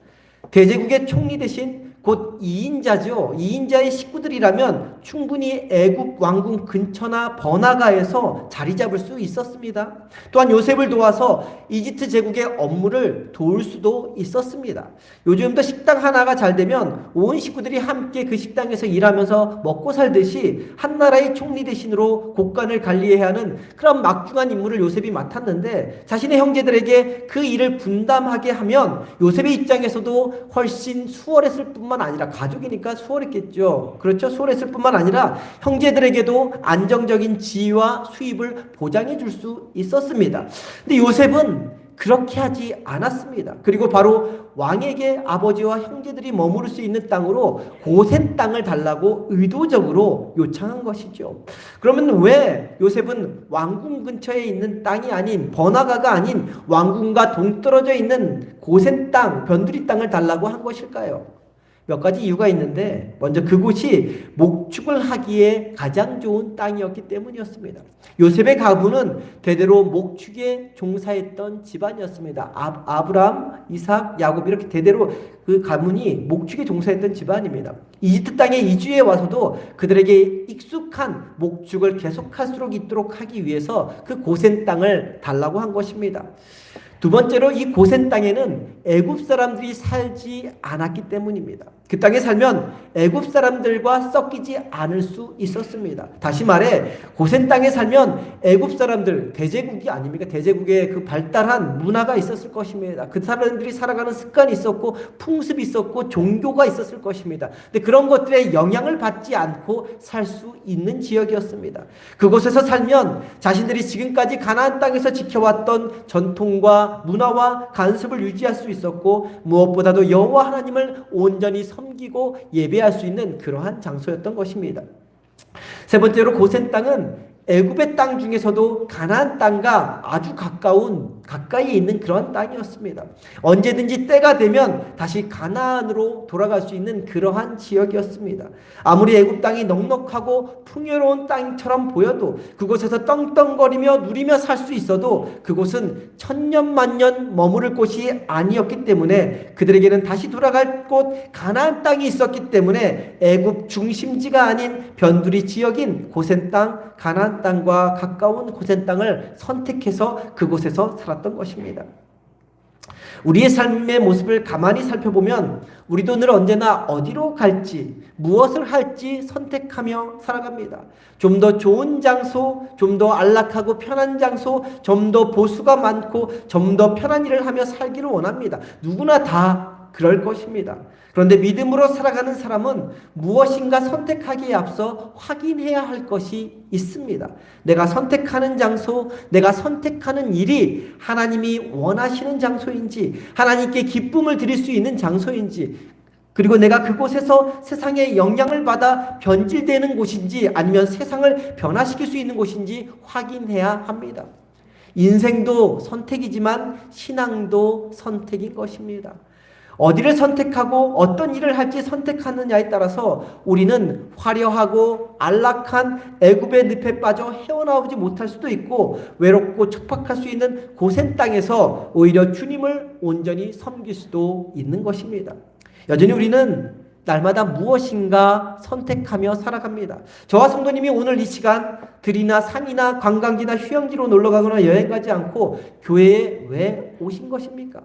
[SPEAKER 4] 대제국의 총리 대신 곧 2인자죠. 2인자의 식구들이라면 충분히 애굽 왕궁 근처나 번화가에서 자리 잡을 수 있었습니다. 또한 요셉을 도와서 이집트 제국의 업무를 도울 수도 있었습니다. 요즘도 식당 하나가 잘 되면 온 식구들이 함께 그 식당에서 일하면서 먹고 살듯이 한 나라의 총리 대신으로 국간을 관리해야 하는 그런 막중한 임무를 요셉이 맡았는데, 자신의 형제들에게 그 일을 분담하게 하면 요셉의 입장에서도 훨씬 수월했을 뿐만 아니라, 가족이니까 수월했겠죠. 그렇죠. 수월했을 뿐만 아니라 형제들에게도 안정적인 지위와 수입을 보장해 줄 수 있었습니다. 근데 요셉은 그렇게 하지 않았습니다. 그리고 바로 왕에게 아버지와 형제들이 머무를 수 있는 땅으로 고센 땅을 달라고 의도적으로 요청한 것이죠. 그러면 왜 요셉은 왕궁 근처에 있는 땅이 아닌, 번화가가 아닌 왕궁과 동떨어져 있는 고센 땅, 변두리 땅을 달라고 한 것일까요? 몇 가지 이유가 있는데, 먼저 그곳이 목축을 하기에 가장 좋은 땅이었기 때문이었습니다. 요셉의 가문은 대대로 목축에 종사했던 집안이었습니다. 아브라함, 이삭, 야곱 이렇게 대대로 그 가문이 목축에 종사했던 집안입니다. 이집트 땅에 이주해 와서도 그들에게 익숙한 목축을 계속할수록 있도록 하기 위해서 그 고센 땅을 달라고 한 것입니다. 두 번째로, 이 고센 땅에는 애굽 사람들이 살지 않았기 때문입니다. 그 땅에 살면 애굽 사람들과 섞이지 않을 수 있었습니다. 다시 말해, 고센 땅에 살면 애굽 사람들, 대제국이 아닙니까? 대제국의 그 발달한 문화가 있었을 것입니다. 그 사람들이 살아가는 습관이 있었고, 풍습이 있었고, 종교가 있었을 것입니다. 근데 그런 것들에 영향을 받지 않고 살 수 있는 지역이었습니다. 그곳에서 살면 자신들이 지금까지 가나안 땅에서 지켜왔던 전통과 문화와 관습을 유지할 수 있었고, 무엇보다도 여호와 하나님을 온전히 섬기고 예배할 수 있는 그러한 장소였던 것입니다. 세 번째로, 고센 땅은 애굽의 땅 중에서도 가나안 땅과 아주 가까이에 있는 그런 땅이었습니다. 언제든지 때가 되면 다시 가나안으로 돌아갈 수 있는 그러한 지역이었습니다. 아무리 애굽 땅이 넉넉하고 풍요로운 땅처럼 보여도, 그곳에서 떵떵거리며 누리며 살 수 있어도 그곳은 천년만년 머무를 곳이 아니었기 때문에, 그들에게는 다시 돌아갈 곳 가나안 땅이 있었기 때문에 애굽 중심지가 아닌 변두리 지역인 고센 땅, 가나안 땅과 가까운 고센 땅을 선택해서 그곳에서 살았던 것입니다. 우리의 삶의 모습을 가만히 살펴보면 우리도 늘 언제나 어디로 갈지, 무엇을 할지 선택하며 살아갑니다. 좀 더 좋은 장소, 좀 더 안락하고 편한 장소, 좀 더 보수가 많고 좀 더 편한 일을 하며 살기를 원합니다. 누구나 다 그럴 것입니다. 그런데 믿음으로 살아가는 사람은 무엇인가 선택하기에 앞서 확인해야 할 것이 있습니다. 내가 선택하는 장소, 내가 선택하는 일이 하나님이 원하시는 장소인지, 하나님께 기쁨을 드릴 수 있는 장소인지, 그리고 내가 그곳에서 세상에 영향을 받아 변질되는 곳인지, 아니면 세상을 변화시킬 수 있는 곳인지 확인해야 합니다. 인생도 선택이지만 신앙도 선택인 것입니다. 어디를 선택하고 어떤 일을 할지 선택하느냐에 따라서 우리는 화려하고 안락한 애굽의 늪에 빠져 헤어나오지 못할 수도 있고, 외롭고 척박할 수 있는 고센 땅에서 오히려 주님을 온전히 섬길 수도 있는 것입니다. 여전히 우리는 날마다 무엇인가 선택하며 살아갑니다. 저와 성도님이 오늘 이 시간 들이나 산이나 관광지나 휴양지로 놀러 가거나 여행 가지 않고 교회에 왜 오신 것입니까?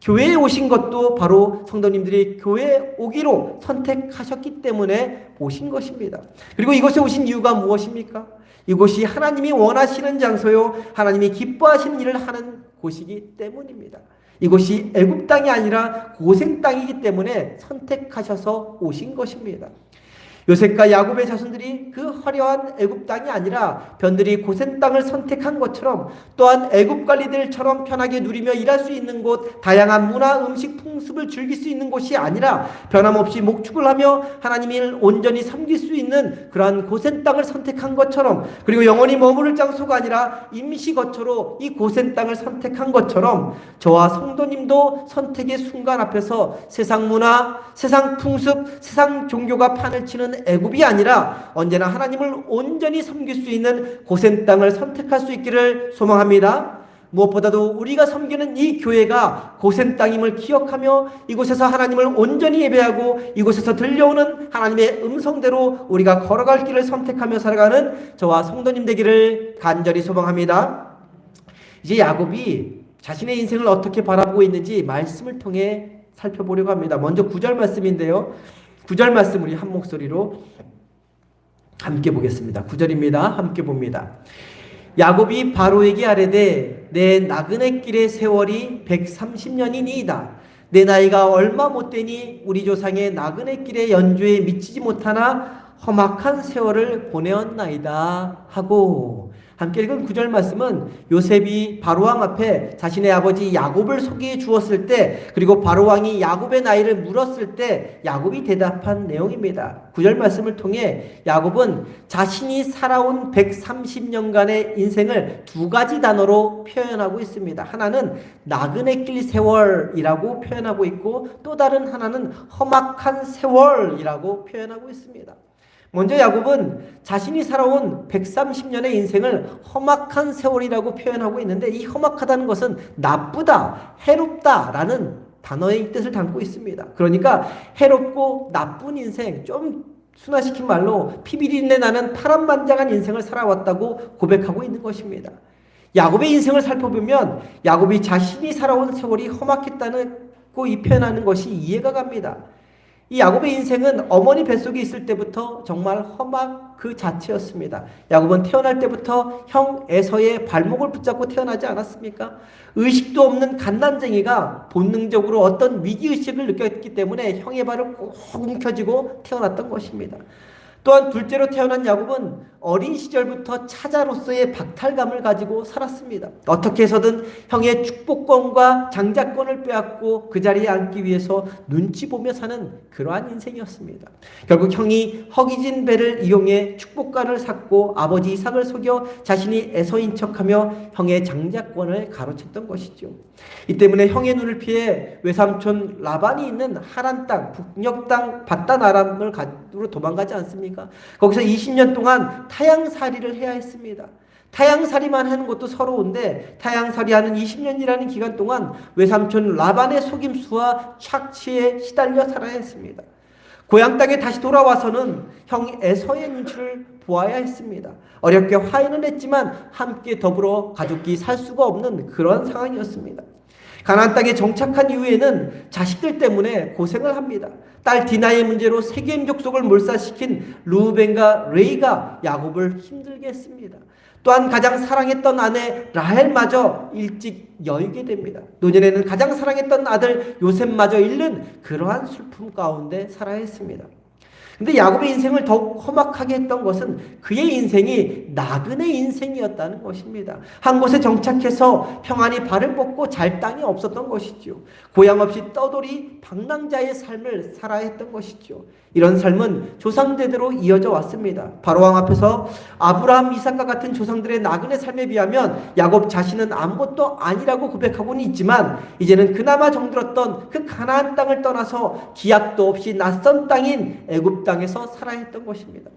[SPEAKER 4] 교회에 오신 것도 바로 성도님들이 교회에 오기로 선택하셨기 때문에 오신 것입니다. 그리고 이곳에 오신 이유가 무엇입니까? 이곳이 하나님이 원하시는 장소요, 하나님이 기뻐하시는 일을 하는 곳이기 때문입니다. 이곳이 애굽 땅이 아니라 고센 땅이기 때문에 선택하셔서 오신 것입니다. 요셉과 야곱의 자손들이 그 화려한 애굽 땅이 아니라 변들이 고센 땅을 선택한 것처럼 또한 애굽 관리들처럼 편하게 누리며 일할 수 있는 곳, 다양한 문화, 음식, 풍습을 즐길 수 있는 곳이 아니라 변함없이 목축을 하며 하나님을 온전히 섬길 수 있는 그러한 고센 땅을 선택한 것처럼, 그리고 영원히 머무를 장소가 아니라 임시 거처로 이 고센 땅을 선택한 것처럼 저와 성도님도 선택의 순간 앞에서 세상 문화, 세상 풍습, 세상 종교가 판을 치는 애굽이 아니라 언제나 하나님을 온전히 섬길 수 있는 고센 땅을 선택할 수 있기를 소망합니다. 무엇보다도 우리가 섬기는 이 교회가 고센 땅임을 기억하며 이곳에서 하나님을 온전히 예배하고 이곳에서 들려오는 하나님의 음성대로 우리가 걸어갈 길을 선택하며 살아가는 저와 성도님 되기를 간절히 소망합니다. 이제 야곱이 자신의 인생을 어떻게 바라보고 있는지 말씀을 통해 살펴보려고 합니다. 먼저 9절 말씀인데요. 9절 말씀 우리 한 목소리로 함께 보겠습니다. 9절입니다. 함께 봅니다. 야곱이 바로에게 아뢰되 내 나그네 길의 세월이 130년이니이다. 내 나이가 얼마 못되니 우리 조상의 나그네 길의 연주에 미치지 못하나 험악한 세월을 보내었나이다 하고, 함께 읽은 9절 말씀은 요셉이 바로왕 앞에 자신의 아버지 야곱을 소개해 주었을 때, 그리고 바로왕이 야곱의 나이를 물었을 때 야곱이 대답한 내용입니다. 9절 말씀을 통해 야곱은 자신이 살아온 130년간의 인생을 두 가지 단어로 표현하고 있습니다. 하나는 나그네 길 세월이라고 표현하고 있고, 또 다른 하나는 험악한 세월이라고 표현하고 있습니다. 먼저 야곱은 자신이 살아온 130년의 인생을 험악한 세월이라고 표현하고 있는데, 이 험악하다는 것은 나쁘다, 해롭다라는 단어의 뜻을 담고 있습니다. 그러니까 해롭고 나쁜 인생, 좀 순화시킨 말로 피비린내 나는 파란만장한 인생을 살아왔다고 고백하고 있는 것입니다. 야곱의 인생을 살펴보면 야곱이 자신이 살아온 세월이 험악했다고 이 표현하는 것이 이해가 갑니다. 이 야곱의 인생은 어머니 뱃속에 있을 때부터 정말 험악 그 자체였습니다. 야곱은 태어날 때부터 형 에서의 발목을 붙잡고 태어나지 않았습니까? 의식도 없는 갓난쟁이가 본능적으로 어떤 위기의식을 느꼈기 때문에 형의 발을 꼭 움켜쥐고 태어났던 것입니다. 또한 둘째로 태어난 야곱은 어린 시절부터 차자로서의 박탈감을 가지고 살았습니다. 어떻게 해서든 형의 축복권과 장자권을 빼앗고 그 자리에 앉기 위해서 눈치 보며 사는 그러한 인생이었습니다. 결국 형이 허기진 배를 이용해 축복권을 샀고 아버지 이삭을 속여 자신이 에서인 척하며 형의 장자권을 가로챘던 것이죠. 이 때문에 형의 눈을 피해 외삼촌 라반이 있는 하란 땅, 북녘 땅 바단 아람을 가로 도망가지 않습니까? 거기서 20년 동안 타양살이를 해야 했습니다. 타양살이만 하는 것도 서러운데 타양살이하는 20년이라는 기간 동안 외삼촌 라반의 속임수와 착취에 시달려 살아야 했습니다. 고향 땅에 다시 돌아와서는 형 에서의 눈치를 보아야 했습니다. 어렵게 화해는 했지만 함께 더불어 가족이 살 수가 없는 그런 상황이었습니다. 가나안 땅에 정착한 이후에는 자식들 때문에 고생을 합니다. 딸 디나의 문제로 세겜 족속을 몰살시킨 루벤과 레이가 야곱을 힘들게 했습니다. 또한 가장 사랑했던 아내 라헬마저 일찍 여의게 됩니다. 노년에는 가장 사랑했던 아들 요셉마저 잃는 그러한 슬픔 가운데 살아야 했습니다. 근데 야곱의 인생을 더욱 험악하게 했던 것은 그의 인생이 나그네 인생이었다는 것입니다. 한 곳에 정착해서 평안히 발을 뻗고 잘 땅이 없었던 것이죠. 고향 없이 떠돌이 방랑자의 삶을 살아야 했던 것이죠. 이런 삶은 조상대대로 이어져 왔습니다. 바로왕 앞에서 아브라함, 이삭과 같은 조상들의 나그네 삶에 비하면 야곱 자신은 아무것도 아니라고 고백하고는 있지만 이제는 그나마 정들었던 그 가나안 땅을 떠나서 기약도 없이 낯선 땅인 애굽 땅에서 살아야 했던 것입니다.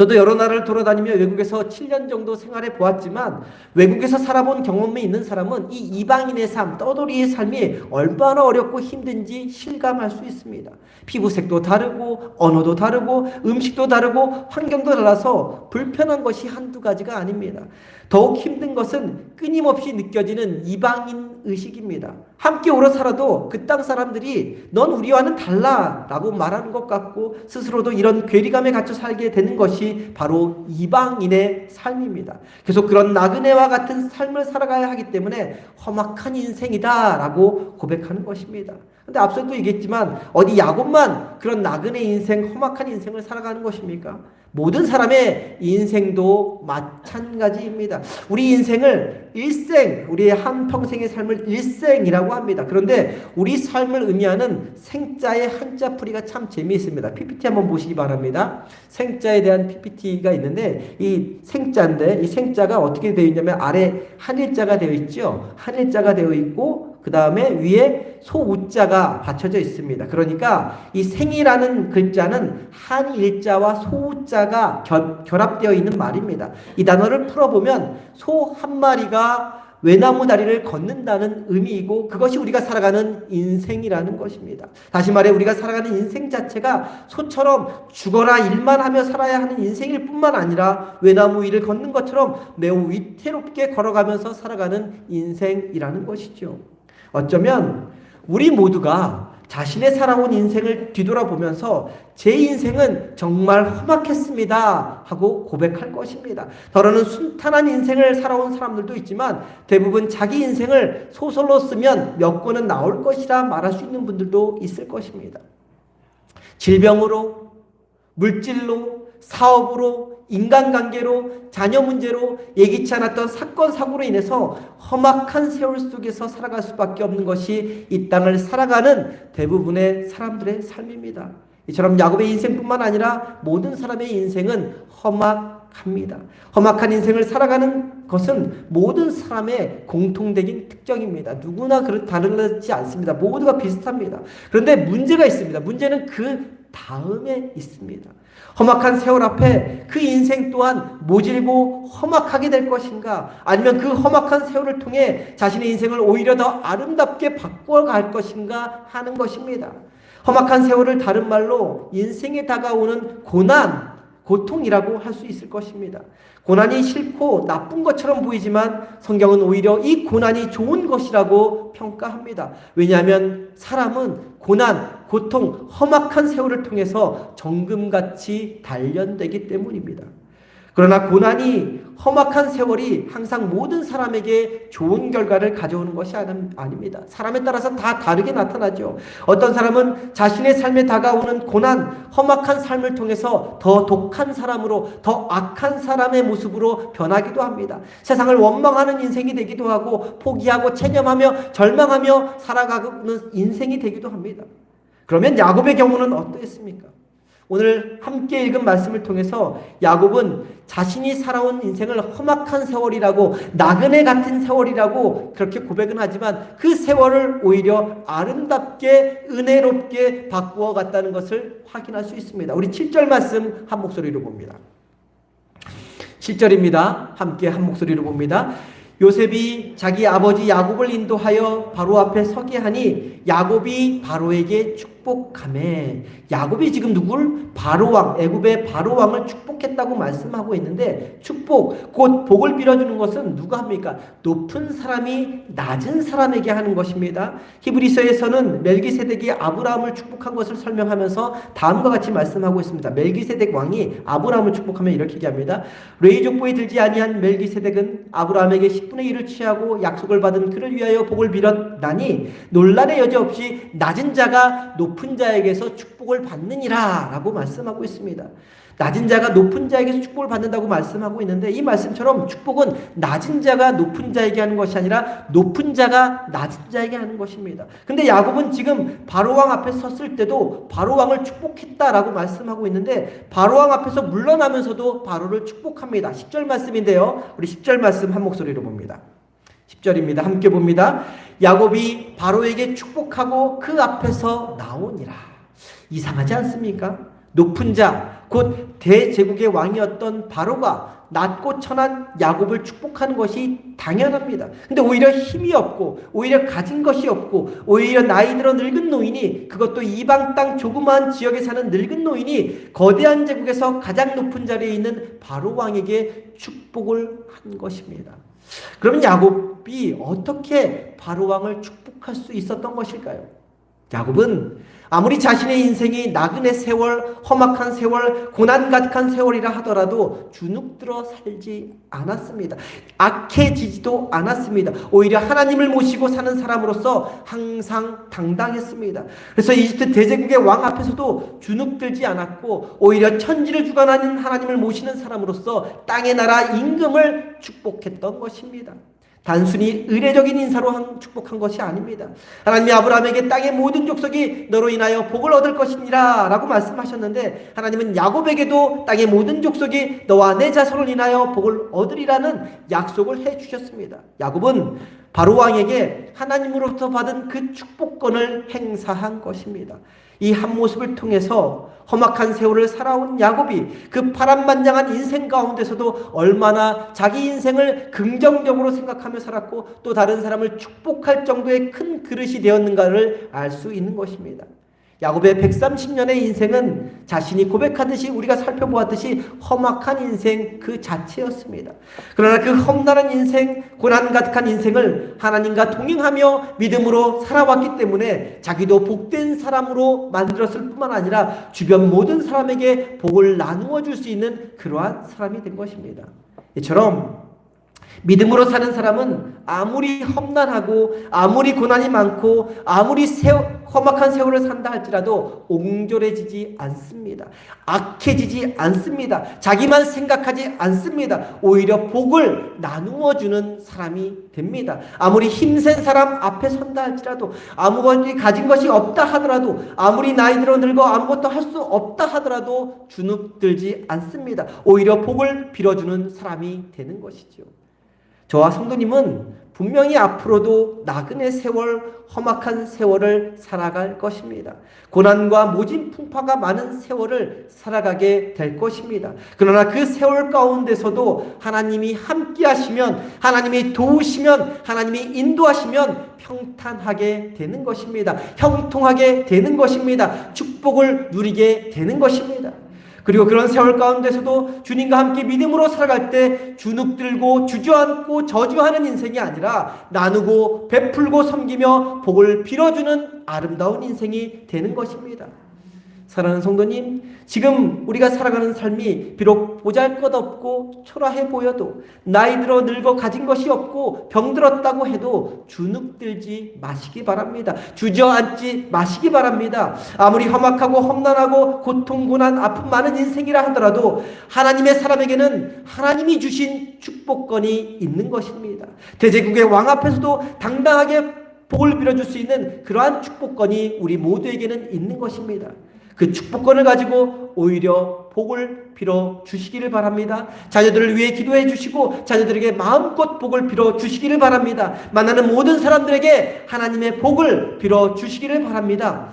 [SPEAKER 4] 저도 여러 나라를 돌아다니며 외국에서 7년 정도 생활해 보았지만 외국에서 살아본 경험이 있는 사람은 이 이방인의 삶, 떠돌이의 삶이 얼마나 어렵고 힘든지 실감할 수 있습니다. 피부색도 다르고 언어도 다르고 음식도 다르고 환경도 달라서 불편한 것이 한두 가지가 아닙니다. 더욱 힘든 것은 끊임없이 느껴지는 이방인 의식입니다. 함께 오래 살아도 그 땅 사람들이 넌 우리와는 달라 라고 말하는 것 같고 스스로도 이런 괴리감에 갇혀 살게 되는 것이 바로 이방인의 삶입니다. 계속 그런 나그네와 같은 삶을 살아가야 하기 때문에 험악한 인생이다 라고 고백하는 것입니다. 근데 앞서도 얘기했지만 어디 야곱만 그런 나그네 인생, 험악한 인생을 살아가는 것입니까? 모든 사람의 인생도 마찬가지입니다. 우리 인생을 일생, 우리의 한평생의 삶을 일생이라고 합니다. 그런데 우리 삶을 의미하는 생자의 한자풀이가 참 재미있습니다. PPT 한번 보시기 바랍니다. 생자에 대한 PPT가 있는데 이 생자인데 이 생자가 어떻게 되어 있냐면 아래 한일자가 되어 있죠. 한일자가 되어 있고 그 다음에 위에 소우자가 받쳐져 있습니다. 그러니까 이 생이라는 글자는 한일자와 소우자가 결합되어 있는 말입니다. 이 단어를 풀어보면 소 한 마리가 외나무 다리를 걷는다는 의미이고 그것이 우리가 살아가는 인생이라는 것입니다. 다시 말해 우리가 살아가는 인생 자체가 소처럼 죽어라 일만 하며 살아야 하는 인생일 뿐만 아니라 외나무 위를 걷는 것처럼 매우 위태롭게 걸어가면서 살아가는 인생이라는 것이죠. 어쩌면 우리 모두가 자신의 살아온 인생을 뒤돌아보면서 제 인생은 정말 험악했습니다 하고 고백할 것입니다. 더러는 순탄한 인생을 살아온 사람들도 있지만 대부분 자기 인생을 소설로 쓰면 몇 권은 나올 것이라 말할 수 있는 분들도 있을 것입니다. 질병으로, 물질로, 사업으로, 인간관계로, 자녀 문제로, 예기치 않았던 사건, 사고로 인해서 험악한 세월 속에서 살아갈 수밖에 없는 것이 이 땅을 살아가는 대부분의 사람들의 삶입니다. 이처럼 야곱의 인생뿐만 아니라 모든 사람의 인생은 험악합니다. 험악한 인생을 살아가는 것은 모든 사람의 공통적인 특징입니다. 누구나 다르지 않습니다. 모두가 비슷합니다. 그런데 문제가 있습니다. 문제는 그 다음에 있습니다. 험악한 세월 앞에 그 인생 또한 모질고 험악하게 될 것인가 아니면 그 험악한 세월을 통해 자신의 인생을 오히려 더 아름답게 바꿔갈 것인가 하는 것입니다. 험악한 세월을 다른 말로 인생에 다가오는 고난, 고통이라고 할 수 있을 것입니다. 고난이 싫고 나쁜 것처럼 보이지만 성경은 오히려 이 고난이 좋은 것이라고 평가합니다. 왜냐하면 사람은 고난, 고통, 험악한 세월을 통해서 정금같이 단련되기 때문입니다. 그러나 고난이 험악한 세월이 항상 모든 사람에게 좋은 결과를 가져오는 것이 아닙니다. 사람에 따라서 다 다르게 나타나죠. 어떤 사람은 자신의 삶에 다가오는 고난, 험악한 삶을 통해서 더 독한 사람으로, 더 악한 사람의 모습으로 변하기도 합니다. 세상을 원망하는 인생이 되기도 하고 포기하고 체념하며 절망하며 살아가는 인생이 되기도 합니다. 그러면 야곱의 경우는 어떠했습니까? 오늘 함께 읽은 말씀을 통해서 야곱은 자신이 살아온 인생을 험악한 세월이라고 나그네 같은 세월이라고 그렇게 고백은 하지만 그 세월을 오히려 아름답게 은혜롭게 바꾸어 갔다는 것을 확인할 수 있습니다. 우리 7절 말씀 한 목소리로 봅니다. 7절입니다. 함께 한 목소리로 봅니다. 요셉이 자기 아버지 야곱을 인도하여 바로 앞에 서게 하니 야곱이 바로에게 축복하매. 야곱이 지금 누굴? 바로왕, 애굽의 바로왕을 축복했다고 말씀하고 있는데 축복, 곧 복을 빌어주는 것은 누가 합니까? 높은 사람이 낮은 사람에게 하는 것입니다. 히브리서에서는 멜기세덱이 아브라함을 축복한 것을 설명하면서 다음과 같이 말씀하고 있습니다. 멜기세덱 왕이 아브라함을 축복하면 이렇게 얘기합니다. 레위 족보에 들지 아니한 멜기세덱은 아브라함에게 10분의 1을 취하고 약속을 받은 그를 위하여 복을 빌었나니 논란의 여지 없이 낮은 자가 높은 자에게서 축복을 받느니라 라고 말씀하고 있습니다. 낮은 자가 높은 자에게서 축복을 받는다고 말씀하고 있는데 이 말씀처럼 축복은 낮은 자가 높은 자에게 하는 것이 아니라 높은 자가 낮은 자에게 하는 것입니다. 근데 야곱은 지금 바로왕 앞에 섰을 때도 바로왕을 축복했다라고 말씀하고 있는데 바로왕 앞에서 물러나면서도 바로를 축복합니다. 10절 말씀인데요. 우리 10절 말씀 한 목소리로 봅니다. 10절입니다. 함께 봅니다. 야곱이 바로에게 축복하고 그 앞에서 나오니라. 이상하지 않습니까? 높은 자, 곧 대제국의 왕이었던 바로가 낮고 천한 야곱을 축복하는 것이 당연합니다. 근데 오히려 힘이 없고 오히려 가진 것이 없고 오히려 나이 들어 늙은 노인이, 그것도 이방 땅 조그마한 지역에 사는 늙은 노인이 거대한 제국에서 가장 높은 자리에 있는 바로 왕에게 축복을 한 것입니다. 그러면 야곱이 어떻게 바로 왕을 축복할 수 있었던 것일까요? 야곱은 아무리 자신의 인생이 나그네 세월, 험악한 세월, 고난 가득한 세월이라 하더라도 주눅들어 살지 않았습니다. 악해지지도 않았습니다. 오히려 하나님을 모시고 사는 사람으로서 항상 당당했습니다. 그래서 이집트 대제국의 왕 앞에서도 주눅들지 않았고 오히려 천지를 주관하는 하나님을 모시는 사람으로서 땅의 나라 임금을 축복했던 것입니다. 단순히 의례적인 인사로 축복한 것이 아닙니다. 하나님이 아브라함에게 땅의 모든 족속이 너로 인하여 복을 얻을 것이니라 라고 말씀하셨는데, 하나님은 야곱에게도 땅의 모든 족속이 너와 내 자손을 인하여 복을 얻으리라는 약속을 해주셨습니다. 야곱은 바로 왕에게 하나님으로부터 받은 그 축복권을 행사한 것입니다. 이 한 모습을 통해서 험악한 세월을 살아온 야곱이 그 파란만장한 인생 가운데서도 얼마나 자기 인생을 긍정적으로 생각하며 살았고 또 다른 사람을 축복할 정도의 큰 그릇이 되었는가를 알 수 있는 것입니다. 야곱의 130년의 인생은 자신이 고백하듯이 우리가 살펴보았듯이 험악한 인생 그 자체였습니다. 그러나 그 험난한 인생, 고난 가득한 인생을 하나님과 동행하며 믿음으로 살아왔기 때문에 자기도 복된 사람으로 만들었을 뿐만 아니라 주변 모든 사람에게 복을 나누어 줄 수 있는 그러한 사람이 된 것입니다. 이처럼 믿음으로 사는 사람은 아무리 험난하고 아무리 고난이 많고 아무리 험악한 세월을 산다 할지라도 옹졸해지지 않습니다. 악해지지 않습니다. 자기만 생각하지 않습니다. 오히려 복을 나누어 주는 사람이 됩니다. 아무리 힘센 사람 앞에 선다 할지라도, 아무것이 가진 것이 없다 하더라도, 아무리 나이 들어 늙어 아무것도 할 수 없다 하더라도 주눅들지 않습니다. 오히려 복을 빌어주는 사람이 되는 것이죠. 저와 성도님은 분명히 앞으로도 나그네 세월, 험악한 세월을 살아갈 것입니다. 고난과 모진 풍파가 많은 세월을 살아가게 될 것입니다. 그러나 그 세월 가운데서도 하나님이 함께 하시면, 하나님이 도우시면, 하나님이 인도하시면 평탄하게 되는 것입니다. 형통하게 되는 것입니다. 축복을 누리게 되는 것입니다. 그리고 그런 세월 가운데서도 주님과 함께 믿음으로 살아갈 때 주눅들고 주저앉고 저주하는 인생이 아니라 나누고 베풀고 섬기며 복을 빌어주는 아름다운 인생이 되는 것입니다. 사랑하는 성도님, 지금 우리가 살아가는 삶이 비록 보잘것없고 초라해 보여도, 나이 들어 늙어 가진 것이 없고 병들었다고 해도 주눅들지 마시기 바랍니다. 주저앉지 마시기 바랍니다. 아무리 험악하고 험난하고 고통, 고난, 아픔 많은 인생이라 하더라도 하나님의 사람에게는 하나님이 주신 축복권이 있는 것입니다. 대제국의 왕 앞에서도 당당하게 복을 빌어줄 수 있는 그러한 축복권이 우리 모두에게는 있는 것입니다. 그 축복권을 가지고 오히려 복을 빌어 주시기를 바랍니다. 자녀들을 위해 기도해 주시고 자녀들에게 마음껏 복을 빌어 주시기를 바랍니다. 만나는 모든 사람들에게 하나님의 복을 빌어 주시기를 바랍니다.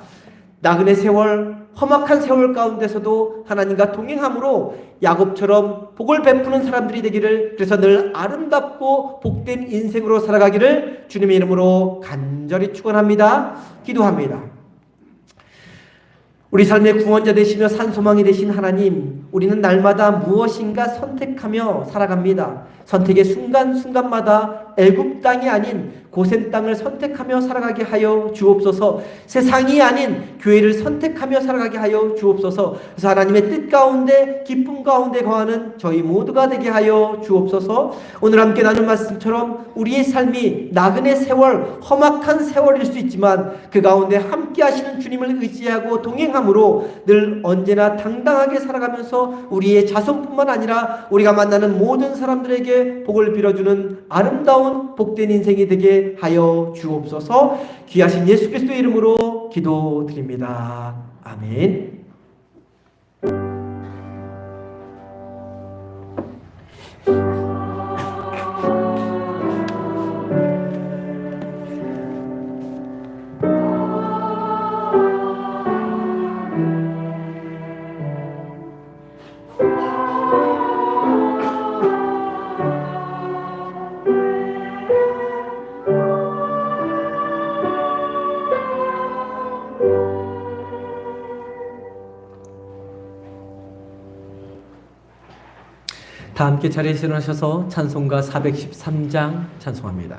[SPEAKER 4] 나그네 세월, 험악한 세월 가운데서도 하나님과 동행함으로 야곱처럼 복을 베푸는 사람들이 되기를, 그래서 늘 아름답고 복된 인생으로 살아가기를 주님의 이름으로 간절히 축원합니다. 기도합니다. 우리 삶의 구원자 되시며 산소망이 되신 하나님, 우리는 날마다 무엇인가 선택하며 살아갑니다. 선택의 순간순간마다 애굽 땅이 아닌 고센 땅을 선택하며 살아가게 하여 주옵소서. 세상이 아닌 교회를 선택하며 살아가게 하여 주옵소서. 그래서 하나님의 뜻 가운데 기쁨 가운데 거하는 저희 모두가 되게 하여 주옵소서. 오늘 함께 나눈 말씀처럼 우리의 삶이 나그네 세월, 험악한 세월일 수 있지만 그 가운데 함께 하시는 주님을 의지하고 동행함으로 늘 언제나 당당하게 살아가면서 우리의 자손뿐만 아니라 우리가 만나는 모든 사람들에게 복을 빌어주는 아름다운 복된 인생이 되게 하여 주옵소서. 귀하신 예수 그리스도의 이름으로 기도드립니다. 아멘. 다 함께 자리에서 일어나셔서 찬송가 413장 찬송합니다.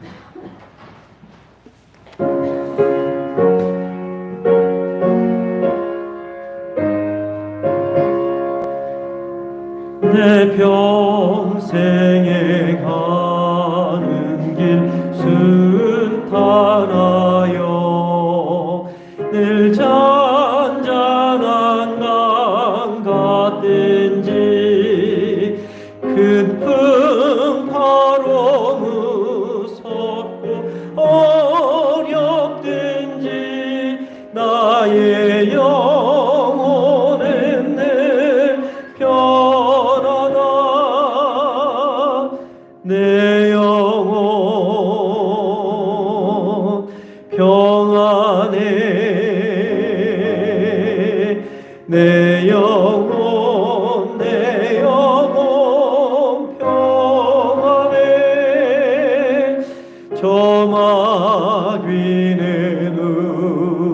[SPEAKER 1] 내 평생에 가는 길 순탄하여 늘 잔잔한 강 같든지 큰 풍파로 무섭고 어렵든지 나의 영혼은 늘 편하다. 내 영혼 평안해. 내 영혼 평안해. 저 마귀는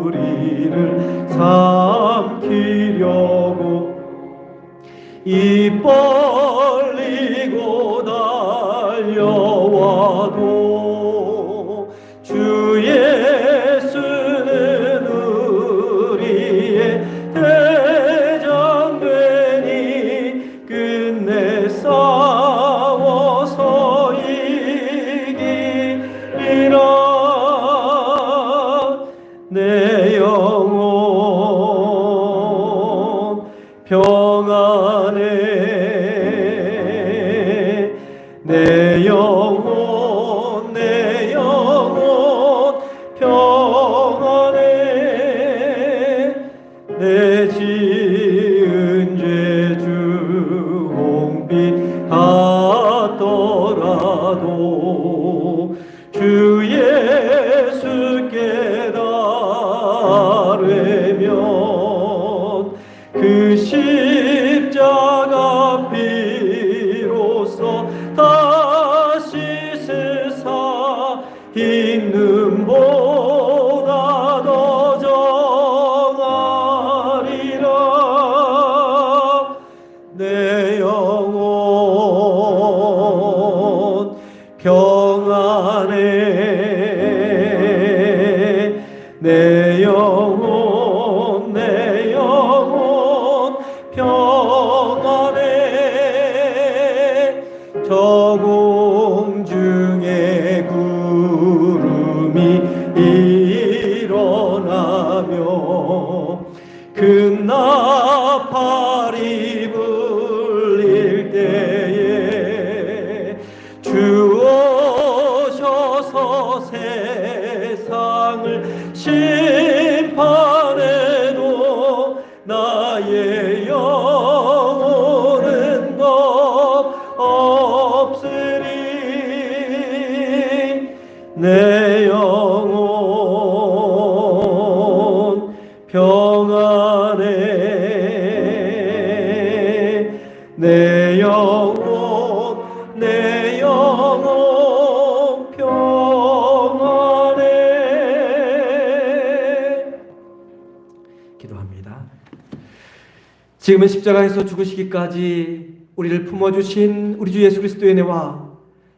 [SPEAKER 1] 우리를 삼키려고 입 벌리고 달려와도 주 예수는 우리의 대장되니 끝내 싸워서 이기리라. 내 영혼 평안해. 내 영혼 평안해. 내 지은 죄 주홍빛 같더라도 주 예수께 따르면 그 십자가 피로써 다시 세사 있는보다 더 정하리라. 내 영혼 평안해. 내 영혼 평안해. 저 공중에 구름이 일어나며 큰 나팔이 불릴 때에 주 오셔서 세상을 심판해도 나의 영혼은 없으리. 내 영혼 평안해. 내 영혼 평안해.
[SPEAKER 4] 기도합니다.
[SPEAKER 1] 지금은 십자가에서 죽으시기까지 우리를 품어주신 우리 주 예수 그리스도의 은혜와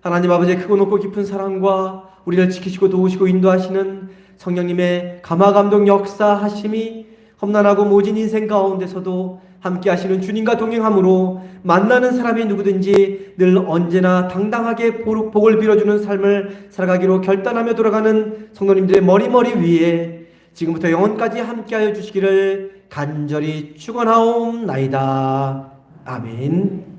[SPEAKER 1] 하나님 아버지의 크고 높고 깊은 사랑과 우리를 지키시고 도우시고 인도하시는 성령님의 감화감동 역사하심이 험난하고 모진 인생 가운데서도 함께 하시는 주님과 동행함으로 만나는 사람이 누구든지 늘 언제나 당당하게 복을 빌어주는 삶을 살아가기로 결단하며 돌아가는 성도님들의 머리 위에 지금부터 영원까지 함께하여 주시기를 간절히 축원하옵나이다. 아멘.